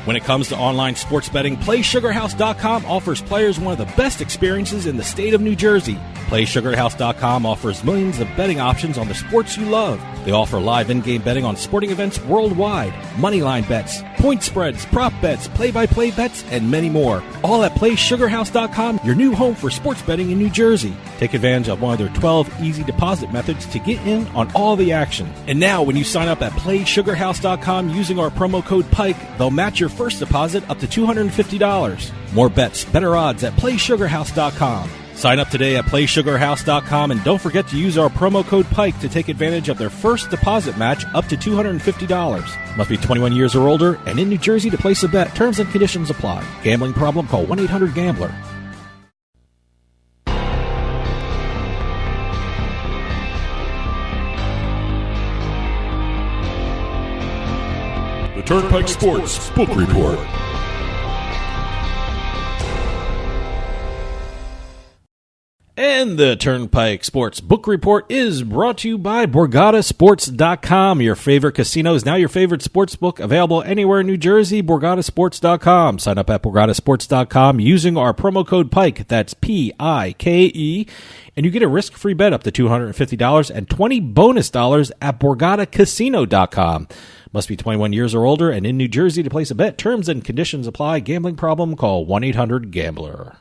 When it comes to online sports betting, PlaySugarHouse.com offers players one of the best experiences in the state of New Jersey. PlaySugarHouse.com offers millions of betting options on the sports you love. They offer live in-game betting on sporting events worldwide, moneyline bets, point spreads, prop bets, play-by-play bets, and many more. All at PlaySugarHouse.com, your new home for sports betting in New Jersey. Take advantage of one of their 12 easy deposit methods to get in on all the action. And now, when you sign up at PlaySugarHouse.com using our promo code PIKE, they'll match your first deposit up to $250. More bets, better odds at PlaySugarHouse.com. Sign up today at PlaySugarHouse.com and don't forget to use our promo code PIKE to take advantage of their first deposit match up to $250. Must be 21 years or older and in New Jersey to place a bet. Terms and conditions apply. Gambling problem? Call 1-800-GAMBLER. The Turnpike Sports Book Report. And the Turnpike Sports Book Report is brought to you by BorgataSports.com. Your favorite casino is now your favorite sports book, available anywhere in New Jersey. BorgataSports.com. Sign up at BorgataSports.com using our promo code PIKE. That's PIKE. And you get a risk-free bet up to $250 and 20 bonus dollars at BorgataCasino.com. Must be 21 years or older and in New Jersey to place a bet. Terms and conditions apply. Gambling problem? Call 1-800-GAMBLER.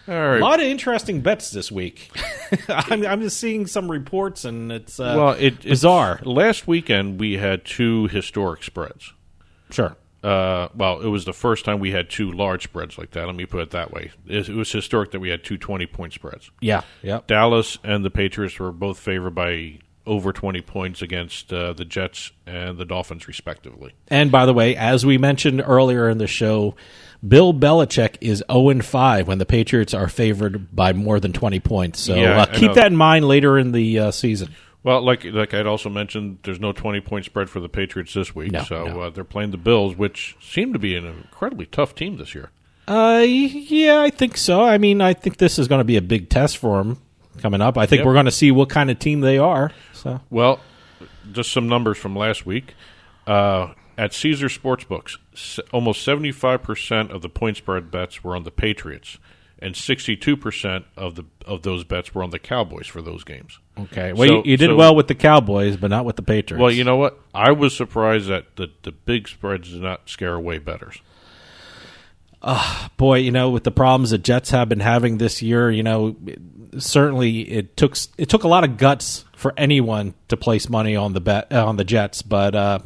All right. A lot of interesting bets this week. I'm just seeing some reports, and it's bizarre. Last weekend, we had 2 historic spreads. Sure. Well, it was the first time we had 2 large spreads like that. Let me put it that way. It was historic that we had 2 20-point spreads. Yeah. Dallas and the Patriots were both favored by over 20 points against the Jets and the Dolphins, respectively. And by the way, as we mentioned earlier in the show, Bill Belichick is 0-5 when the Patriots are favored by more than 20 points. So keep that in mind later in the season. Well, like I'd also mentioned, there's no 20-point spread for the Patriots this week. No. They're playing the Bills, which seem to be an incredibly tough team this year. Yeah, I think so. I mean, I think this is going to be a big test for them coming up. I think we're going to see what kind of team they are. So, well, just some numbers from last week. At Caesar Sportsbooks, almost 75% of the point spread bets were on the Patriots, and 62% of those bets were on the Cowboys for those games. Okay. Well, you did well with the Cowboys, but not with the Patriots. Well, you know what? I was surprised that the big spreads did not scare away bettors. Boy, with the problems the Jets have been having this year, certainly it took a lot of guts for anyone to place money on the Jets. But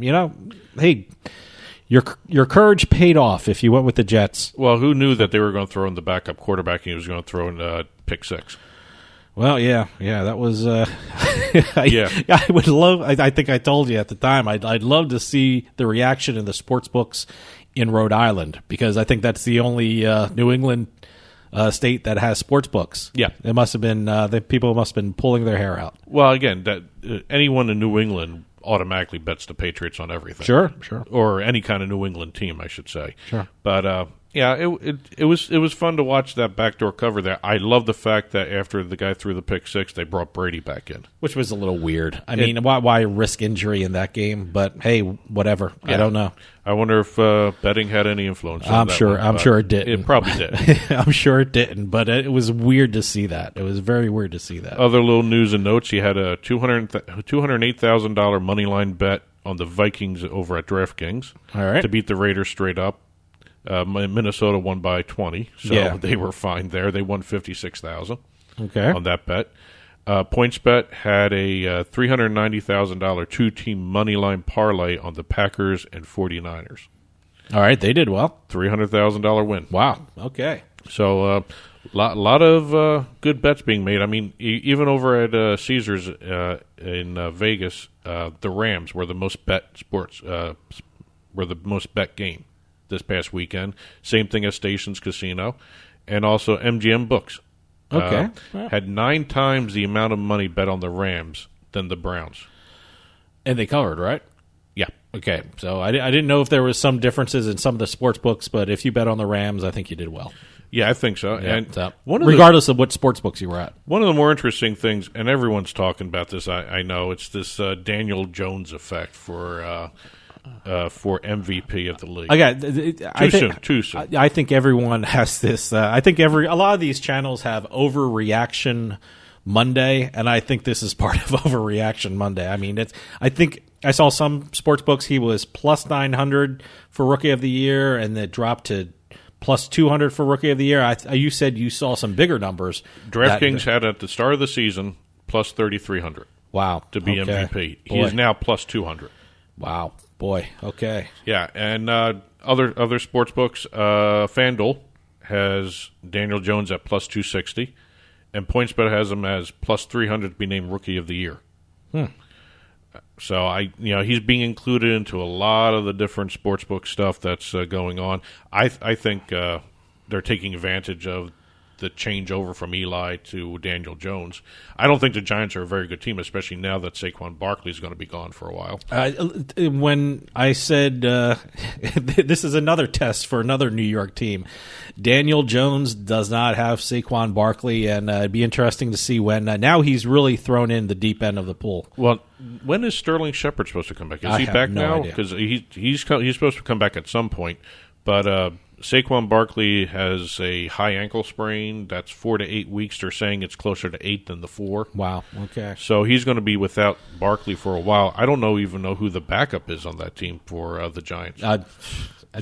hey, your courage paid off if you went with the Jets. Well, who knew that they were going to throw in the backup quarterback and he was going to throw in pick six? Well, yeah, that was. Yeah, I would love. I think I told you at the time. I'd love to see the reaction in the sports books in Rhode Island, because I think that's the only New England state that has sports books. Yeah, it must have been. The people must have been pulling their hair out. Well, again, that anyone in New England automatically bets the Patriots on everything. Sure. Or any kind of New England team, I should say. Sure. But yeah, it was fun to watch that backdoor cover there. I love the fact that after the guy threw the pick six, they brought Brady back in, which was a little weird. I mean, why risk injury in that game? But hey, whatever. Yeah. I don't know. I wonder if betting had any influence. I'm sure it didn't. It probably did. I'm sure it didn't. But it was weird to see that. It was very weird to see that. Other little news and notes: he had a $208,000 money line bet on the Vikings over at DraftKings. All right. To beat the Raiders straight up. Minnesota won by 20, so they were fine there. They won $56,000 on that bet. PointsBet had a $390,000 two-team money line parlay on the Packers and 49ers. All right, they did well. $300,000 win. Wow, okay. So lot of good bets being made. I mean, even over at Caesars in Vegas, the Rams were the most bet game this past weekend. Same thing as Stations Casino, and also MGM Books. Okay. Had 9 times the amount of money bet on the Rams than the Browns. And they covered, right? Yeah. Okay. So I didn't know if there was some differences in some of the sports books, but if you bet on the Rams, I think you did well. Yeah, I think so. Yeah, and regardless of what sports books you were at. One of the more interesting things, and everyone's talking about this, I know, it's this Daniel Jones effect for MVP of the league. Too soon. I think everyone has this. I think a lot of these channels have overreaction Monday, and I think this is part of overreaction Monday. I mean, I think I saw some sports books. He was plus 900 for Rookie of the Year, and it dropped to plus 200 for Rookie of the Year. You said you saw some bigger numbers. DraftKings had at the start of the season plus 3,300. Wow, to be MVP. He is now plus 200. Wow. Boy, okay. Yeah, and other sports books, FanDuel has Daniel Jones at plus 260, and PointsBet has him as plus 300 to be named Rookie of the Year. So he's being included into a lot of the different sportsbook stuff that's going on. I think they're taking advantage of the changeover from Eli to Daniel Jones. I don't think the Giants are a very good team, especially now that Saquon Barkley is going to be gone for a while. When I said this is another test for another New York team, Daniel Jones does not have Saquon Barkley, and it'd be interesting to see when. Now he's really thrown in the deep end of the pool. Well, when is Sterling Shepard supposed to come back? Is he back now? Because he's supposed to come back at some point, but Saquon Barkley has a high ankle sprain. That's 4 to 8 weeks. They're saying it's closer to 8 than the 4. Wow. Okay. So he's going to be without Barkley for a while. I don't even know who the backup is on that team for the Giants.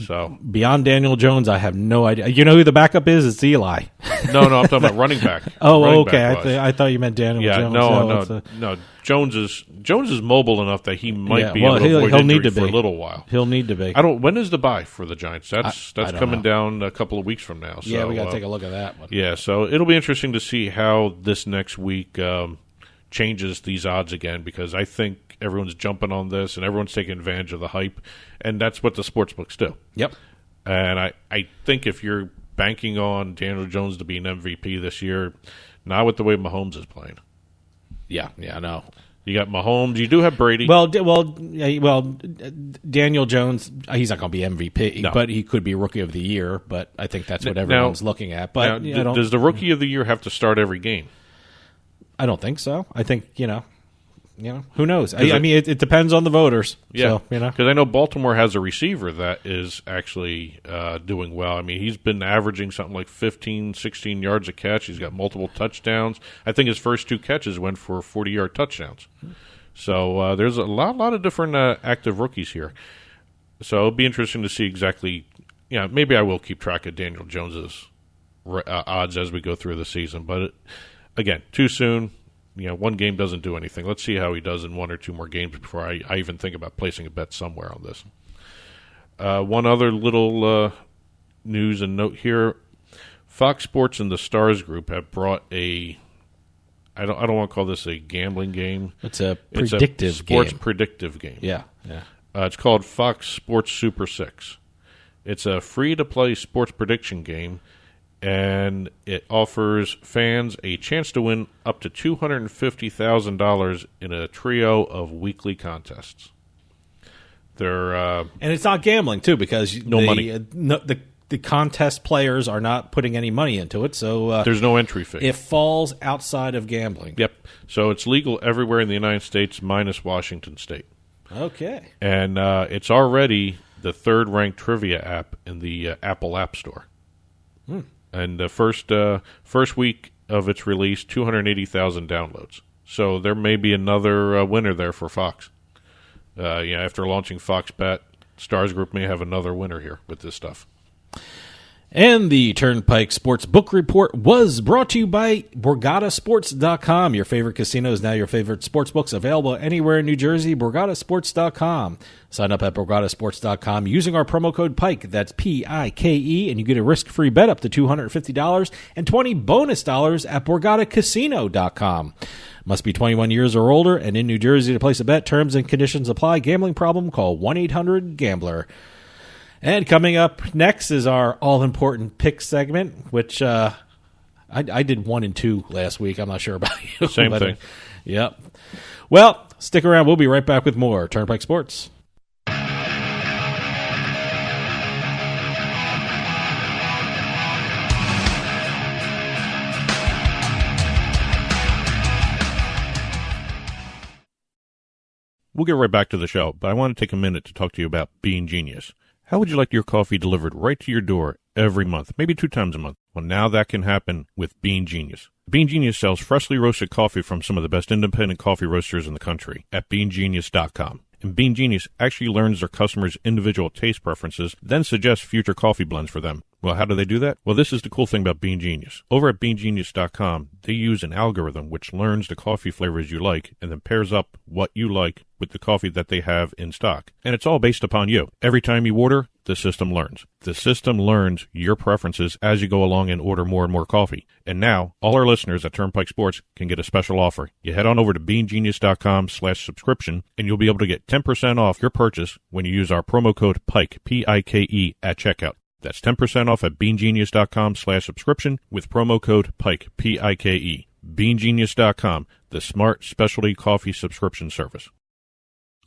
So beyond Daniel Jones, I have no idea. You know who the backup is? It's Eli. No, I'm talking about running back. Okay. I thought you meant Daniel Jones. No. Jones is mobile enough that he might be able to avoid he'll injury need to for be. a little while. He'll need to be. When is the bye for the Giants? That's coming down a couple of weeks from now. So, yeah, we got to take a look at that one. Yeah, so it'll be interesting to see how this next week changes these odds again, because I think everyone's jumping on this and everyone's taking advantage of the hype, and that's what the sportsbooks do. Yep. And I think if you're banking on Daniel Jones to be an MVP this year, not with the way Mahomes is playing. Yeah, I know. You got Mahomes. You do have Brady. Well, Daniel Jones, he's not going to be MVP, but he could be Rookie of the Year. But I think that's what everyone's looking at. But does the Rookie of the Year have to start every game? I don't think so. I think Who knows? I mean, it depends on the voters. Yeah, so, because I know Baltimore has a receiver that is actually doing well. I mean, he's been averaging something like 15, 16 yards a catch. He's got multiple touchdowns. I think his first 2 catches went for 40-yard touchdowns. So there's a lot of different active rookies here. So it'll be interesting to see exactly. Maybe I will keep track of Daniel Jones's odds as we go through the season. But again, too soon. One game doesn't do anything. Let's see how he does in 1 or 2 more games before I even think about placing a bet somewhere on this. One other little news and note here: Fox Sports and the Stars Group have brought I don't want to call this a gambling game. It's a predictive sports predictive game. Yeah. It's called Fox Sports Super 6. It's a free-to-play sports prediction game. And it offers fans a chance to win up to $250,000 in a trio of weekly contests. And it's not gambling too, because money. The contest players are not putting any money into it, so there's no entry fee. It falls outside of gambling. Yep. So it's legal everywhere in the United States minus Washington State. Okay. And it's already the 3rd-ranked trivia app in the Apple App Store. And the first week of its release, 280,000 downloads. So there may be another winner there for Fox. After launching Fox Bet, Stars Group may have another winner here with this stuff. And the Turnpike Sports Book Report was brought to you by BorgataSports.com. Your favorite casino is now your favorite sports books, available anywhere in New Jersey. BorgataSports.com. Sign up at BorgataSports.com using our promo code PIKE. That's PIKE, and you get a risk-free bet up to $250 and $20 bonus at BorgataCasino.com. Must be 21 years or older and in New Jersey to place a bet. Terms and conditions apply. Gambling problem? Call 1-800-GAMBLER. And coming up next is our all-important pick segment, which I did 1 and 2 last week. I'm not sure about you. Same thing. Yep. Well, stick around. We'll be right back with more Turnpike Sports. We'll get right back to the show, but I want to take a minute to talk to you about Bean Genius. How would you like your coffee delivered right to your door every month, maybe 2 times a month? Well, now that can happen with Bean Genius. Bean Genius sells freshly roasted coffee from some of the best independent coffee roasters in the country at BeanGenius.com. And Bean Genius actually learns their customers' individual taste preferences, then suggests future coffee blends for them. Well, how do they do that? Well, this is the cool thing about Bean Genius. Over at BeanGenius.com, they use an algorithm which learns the coffee flavors you like and then pairs up what you like with the coffee that they have in stock. And it's all based upon you. Every time you order, the system learns. The system learns your preferences as you go along and order more and more coffee. And now, all our listeners at Turnpike Sports can get a special offer. You head on over to BeanGenius.com/subscription, and you'll be able to get 10% off your purchase when you use our promo code PIKE, P-I-K-E, at checkout. That's 10% off at BeanGenius.com/subscription with promo code PIKE, P-I-K-E. BeanGenius.com, the smart specialty coffee subscription service.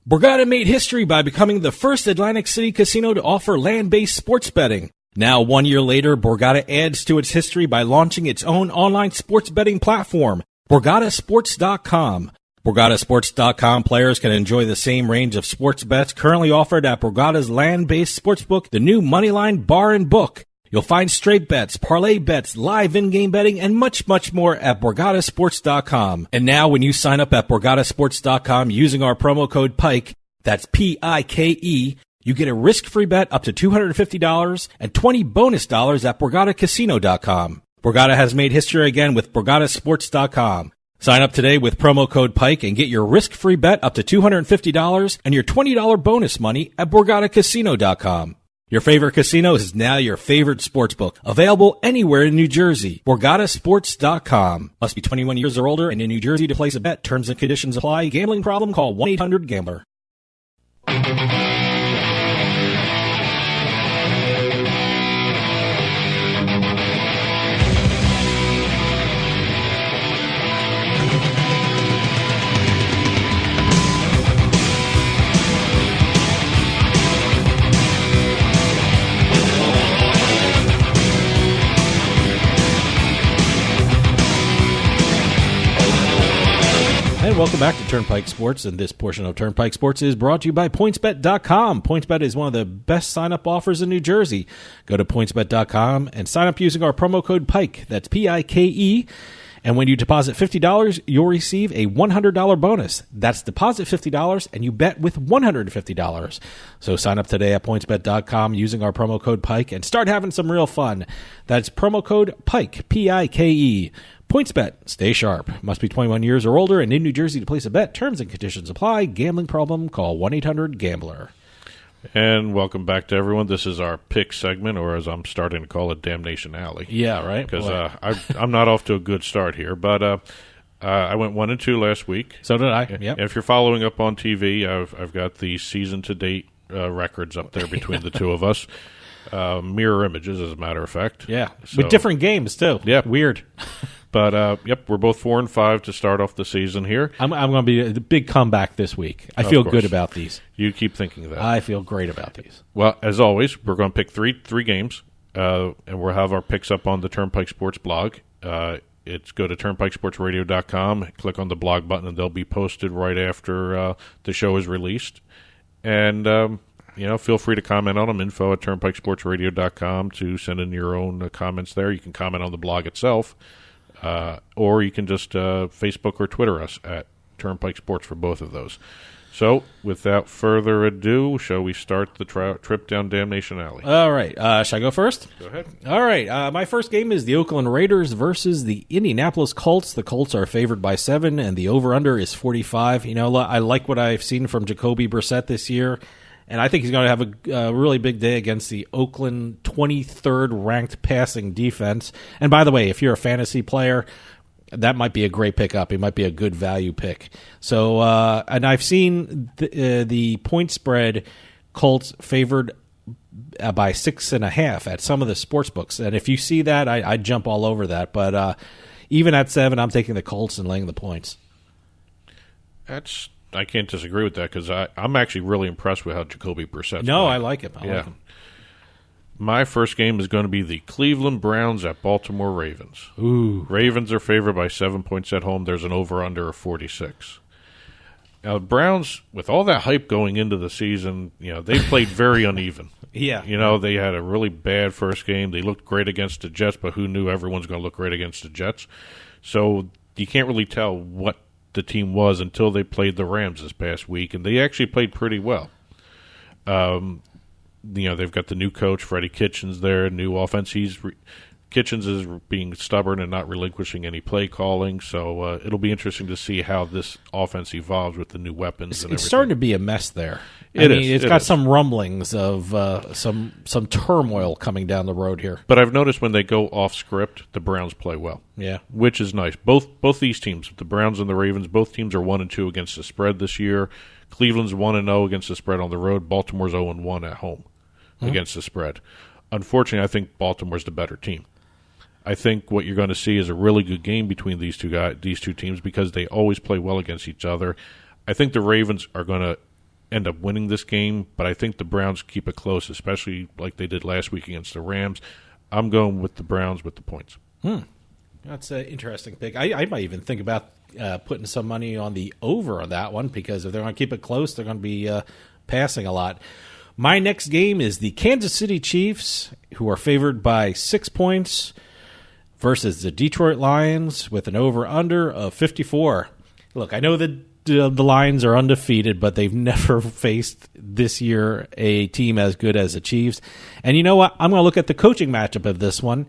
Borgata made history by becoming the first Atlantic City casino to offer land-based sports betting. Now, 1 year later, Borgata adds to its history by launching its own online sports betting platform, BorgataSports.com. BorgataSports.com players can enjoy the same range of sports bets currently offered at Borgata's land-based sportsbook, the new Moneyline Bar and Book. You'll find straight bets, parlay bets, live in-game betting, and much, much more at BorgataSports.com. And now when you sign up at BorgataSports.com using our promo code PIKE, that's P-I-K-E, you get a risk-free bet up to $250 and $20 bonus at BorgataCasino.com. Borgata has made history again with BorgataSports.com. Sign up today with promo code PIKE and get your risk-free bet up to $250 and your $20 bonus money at BorgataCasino.com. Your favorite casino is now your favorite sportsbook. Available anywhere in New Jersey. BorgataSports.com. Must be 21 years or older and in New Jersey to place a bet. Terms and conditions apply. Gambling problem? Call 1-800-GAMBLER. welcome back to Turnpike Sports, and this portion of Turnpike Sports is brought to you by PointsBet.com. PointsBet is one of the best sign-up offers in New Jersey. Go to PointsBet.com and sign up using our promo code PIKE, that's P-I-K-E, and when you deposit $50, you'll receive a $100 bonus. That's deposit $50, and you bet with $150. So sign up today at PointsBet.com using our promo code PIKE and start having some real fun. That's promo code PIKE, P-I-K-E. PointsBet. Stay sharp. Must be 21 years or older and in New Jersey to place a bet. Terms and conditions apply. Gambling problem? Call 1-800-GAMBLER. And welcome back to everyone. This is our pick segment, or as I'm starting to call it, Damnation Alley. Yeah, right. Because I'm not off to a good start here, but I went 1-2 last week. So did I. Yep. If you're following up on TV, I've got the season to date records up there between the two of us. Mirror images, as a matter of fact. Yeah, so, with different games too. Yeah, weird. But we're both 4-5 to start off the season here. I'm going to be a big comeback this week. I feel good about these. You keep thinking that. I feel great about these. Well, as always, we're going to pick three games, and we'll have our picks up on the Turnpike Sports blog. It's go to turnpikesportsradio.com, click on the blog button, and they'll be posted right after the show is released. And feel free to comment on them. Info at turnpikesportsradio.com to send in your own comments there. You can comment on the blog itself. Or you can just Facebook or Twitter us at Turnpike Sports for both of those. So, without further ado, shall we start the trip down Damnation Alley? All right. Shall I go first? Go ahead. All right. My first game is the Oakland Raiders versus the Indianapolis Colts. The Colts are favored by 7, and the over-under is 45. I like what I've seen from Jacoby Brissett this year. And I think he's going to have a really big day against the Oakland 23rd ranked passing defense. And by the way, if you're a fantasy player, that might be a great pickup. It might be a good value pick. So, and I've seen the point spread Colts favored by 6.5 at some of the sports books. And if you see that, I'd jump all over that. But even at 7, I'm taking the Colts and laying the points. I can't disagree with that because I'm actually really impressed with how Jacoby Brissett's No, playing. I like him. I like him. My first game is going to be the Cleveland Browns at Baltimore Ravens. Ooh. Ravens are favored by 7 points at home. There's an over-under of 46. Now, the Browns, with all that hype going into the season, they played very uneven. Yeah. They had a really bad first game. They looked great against the Jets, but who knew everyone's going to look great against the Jets? So you can't really tell what the team was until they played the Rams this past week, and they actually played pretty well. They've got the new coach, Freddie Kitchens, there, new offense. Kitchens is being stubborn and not relinquishing any play calling, so it'll be interesting to see how this offense evolves with the new weapons. It's starting to be a mess there. It's got some rumblings of some turmoil coming down the road here. But I've noticed when they go off script, the Browns play well. Yeah, which is nice. Both these teams, the Browns and the Ravens, both teams are 1-2 against the spread this year. Cleveland's 1-0 against the spread on the road. Baltimore's 0-1 at home against the spread. Unfortunately, I think Baltimore's the better team. I think what you're going to see is a really good game between these two teams because they always play well against each other. I think the Ravens are going to end up winning this game, but I think the Browns keep it close, especially like they did last week against the Rams. I'm going with the Browns with the points. That's an interesting pick. I might even think about putting some money on the over on that one because if they're going to keep it close, they're going to be passing a lot. My next game is the Kansas City Chiefs, who are favored by 6 points, versus the Detroit Lions with an over-under of 54. Look, I know that the Lions are undefeated, but they've never faced this year a team as good as the Chiefs. And you know what? I'm going to look at the coaching matchup of this one.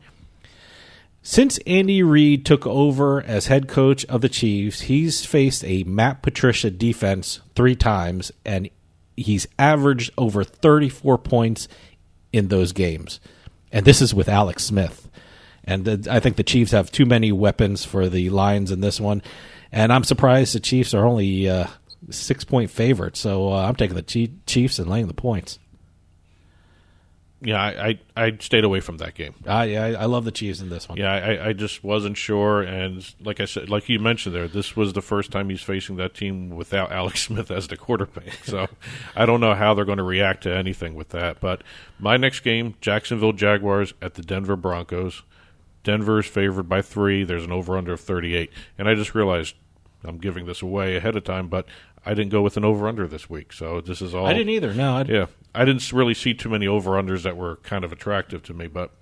Since Andy Reid took over as head coach of the Chiefs, he's faced a Matt Patricia defense 3 times, and he's averaged over 34 points in those games. And this is with Alex Smith. And I think the Chiefs have too many weapons for the Lions in this one. And I'm surprised the Chiefs are only 6-point favorites. So I'm taking the Chiefs and laying the points. Yeah, I stayed away from that game. I love the Chiefs in this one. Yeah, I just wasn't sure. And like I said, like you mentioned there, this was the first time he's facing that team without Alex Smith as the quarterback. So I don't know how they're going to react to anything with that. But my next game, Jacksonville Jaguars at the Denver Broncos. Denver's favored by 3. There's an over-under of 38. And I just realized I'm giving this away ahead of time, but I didn't go with an over-under this week. So this is all. I didn't either. No. Yeah. I didn't really see too many over-unders that were kind of attractive to me, but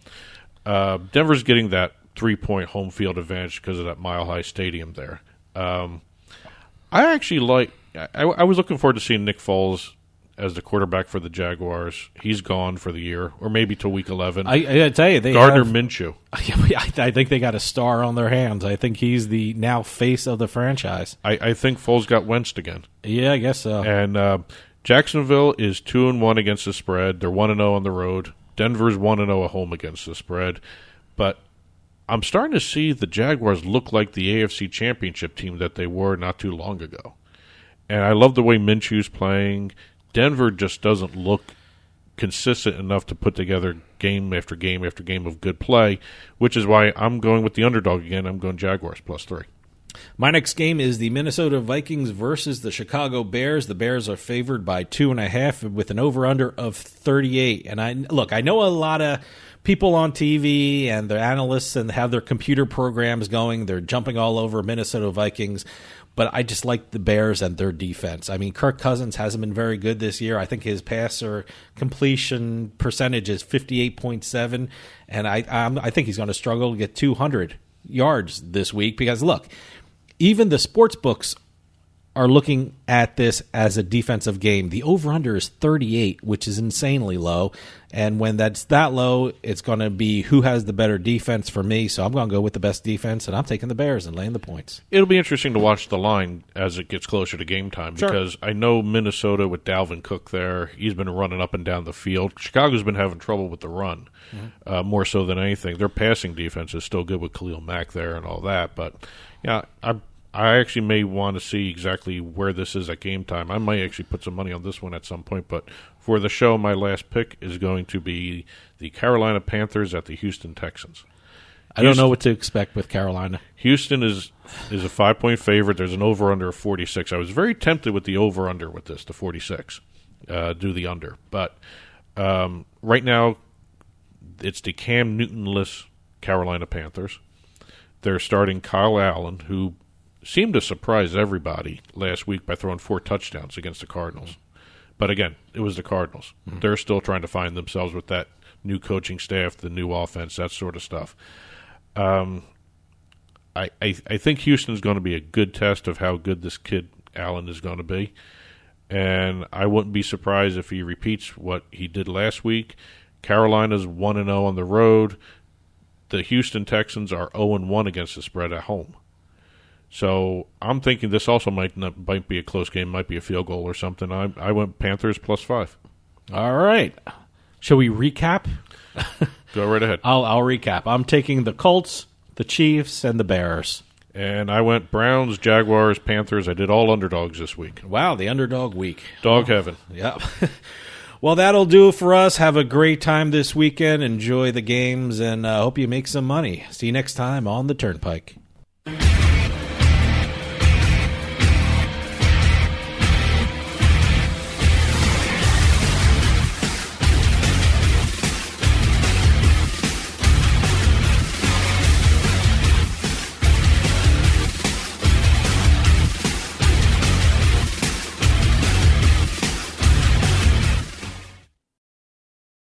Denver's getting that 3-point home field advantage because of that mile-high stadium there. I actually like – I was looking forward to seeing Nick Foles as the quarterback for the Jaguars. He's gone for the year, or maybe till week 11. I gotta tell you, Gardner Minshew. I think they got a star on their hands. I think he's the now face of the franchise. I think Foles got Wentz again. Yeah, I guess so. And Jacksonville is 2-1 against the spread. They're 1-0 on the road. Denver's 1-0 at home against the spread. But I'm starting to see the Jaguars look like the AFC Championship team that they were not too long ago. And I love the way Minshew's playing. Denver just doesn't look consistent enough to put together game after game after game of good play, which is why I'm going with the underdog again. I'm going Jaguars +3. My next game is the Minnesota Vikings versus the Chicago Bears. The Bears are favored by 2.5 with an over-under of 38. And I know a lot of people on TV and their analysts and have their computer programs going. They're jumping all over Minnesota Vikings. But I just like the Bears and their defense. I mean, Kirk Cousins hasn't been very good this year. I think his passer completion percentage is 58.7, and I think he's going to struggle to get 200 yards this week because, look, even the sports books are looking at this as a defensive game. The over-under is 38, which is insanely low. And when that's that low, it's going to be who has the better defense for me. So I'm going to go with the best defense, and I'm taking the Bears and laying the points. It'll be interesting to watch the line as it gets closer to game time because I know Minnesota with Dalvin Cook there, he's been running up and down the field. Chicago's been having trouble with the run, more so than anything. Their passing defense is still good with Khalil Mack there and all that. But, yeah, I actually may want to see exactly where this is at game time. I might actually put some money on this one at some point. But for the show, my last pick is going to be the Carolina Panthers at the Houston Texans. I don't know what to expect with Carolina. Houston is a 5-point favorite. There's an over-under of 46. I was very tempted with the over-under with this, the 46. Do the under. But right now, it's the Cam Newton-less Carolina Panthers. They're starting Kyle Allen, who seemed to surprise everybody last week by throwing 4 touchdowns against the Cardinals. But again, it was the Cardinals. They're still trying to find themselves with that new coaching staff, the new offense, that sort of stuff. I think Houston's going to be a good test of how good this kid Allen is going to be. And I wouldn't be surprised if he repeats what he did last week. Carolina's 1-0 on the road. The Houston Texans are 0-1 against the spread at home. So I'm thinking this also might be a close game, might be a field goal or something. I went Panthers +5. All right. Shall we recap? Go right ahead. I'll recap. I'm taking the Colts, the Chiefs, and the Bears. And I went Browns, Jaguars, Panthers. I did all underdogs this week. Wow, the underdog week. Dog heaven. Yep. Well, that'll do it for us. Have a great time this weekend. Enjoy the games, and hope you make some money. See you next time on the Turnpike.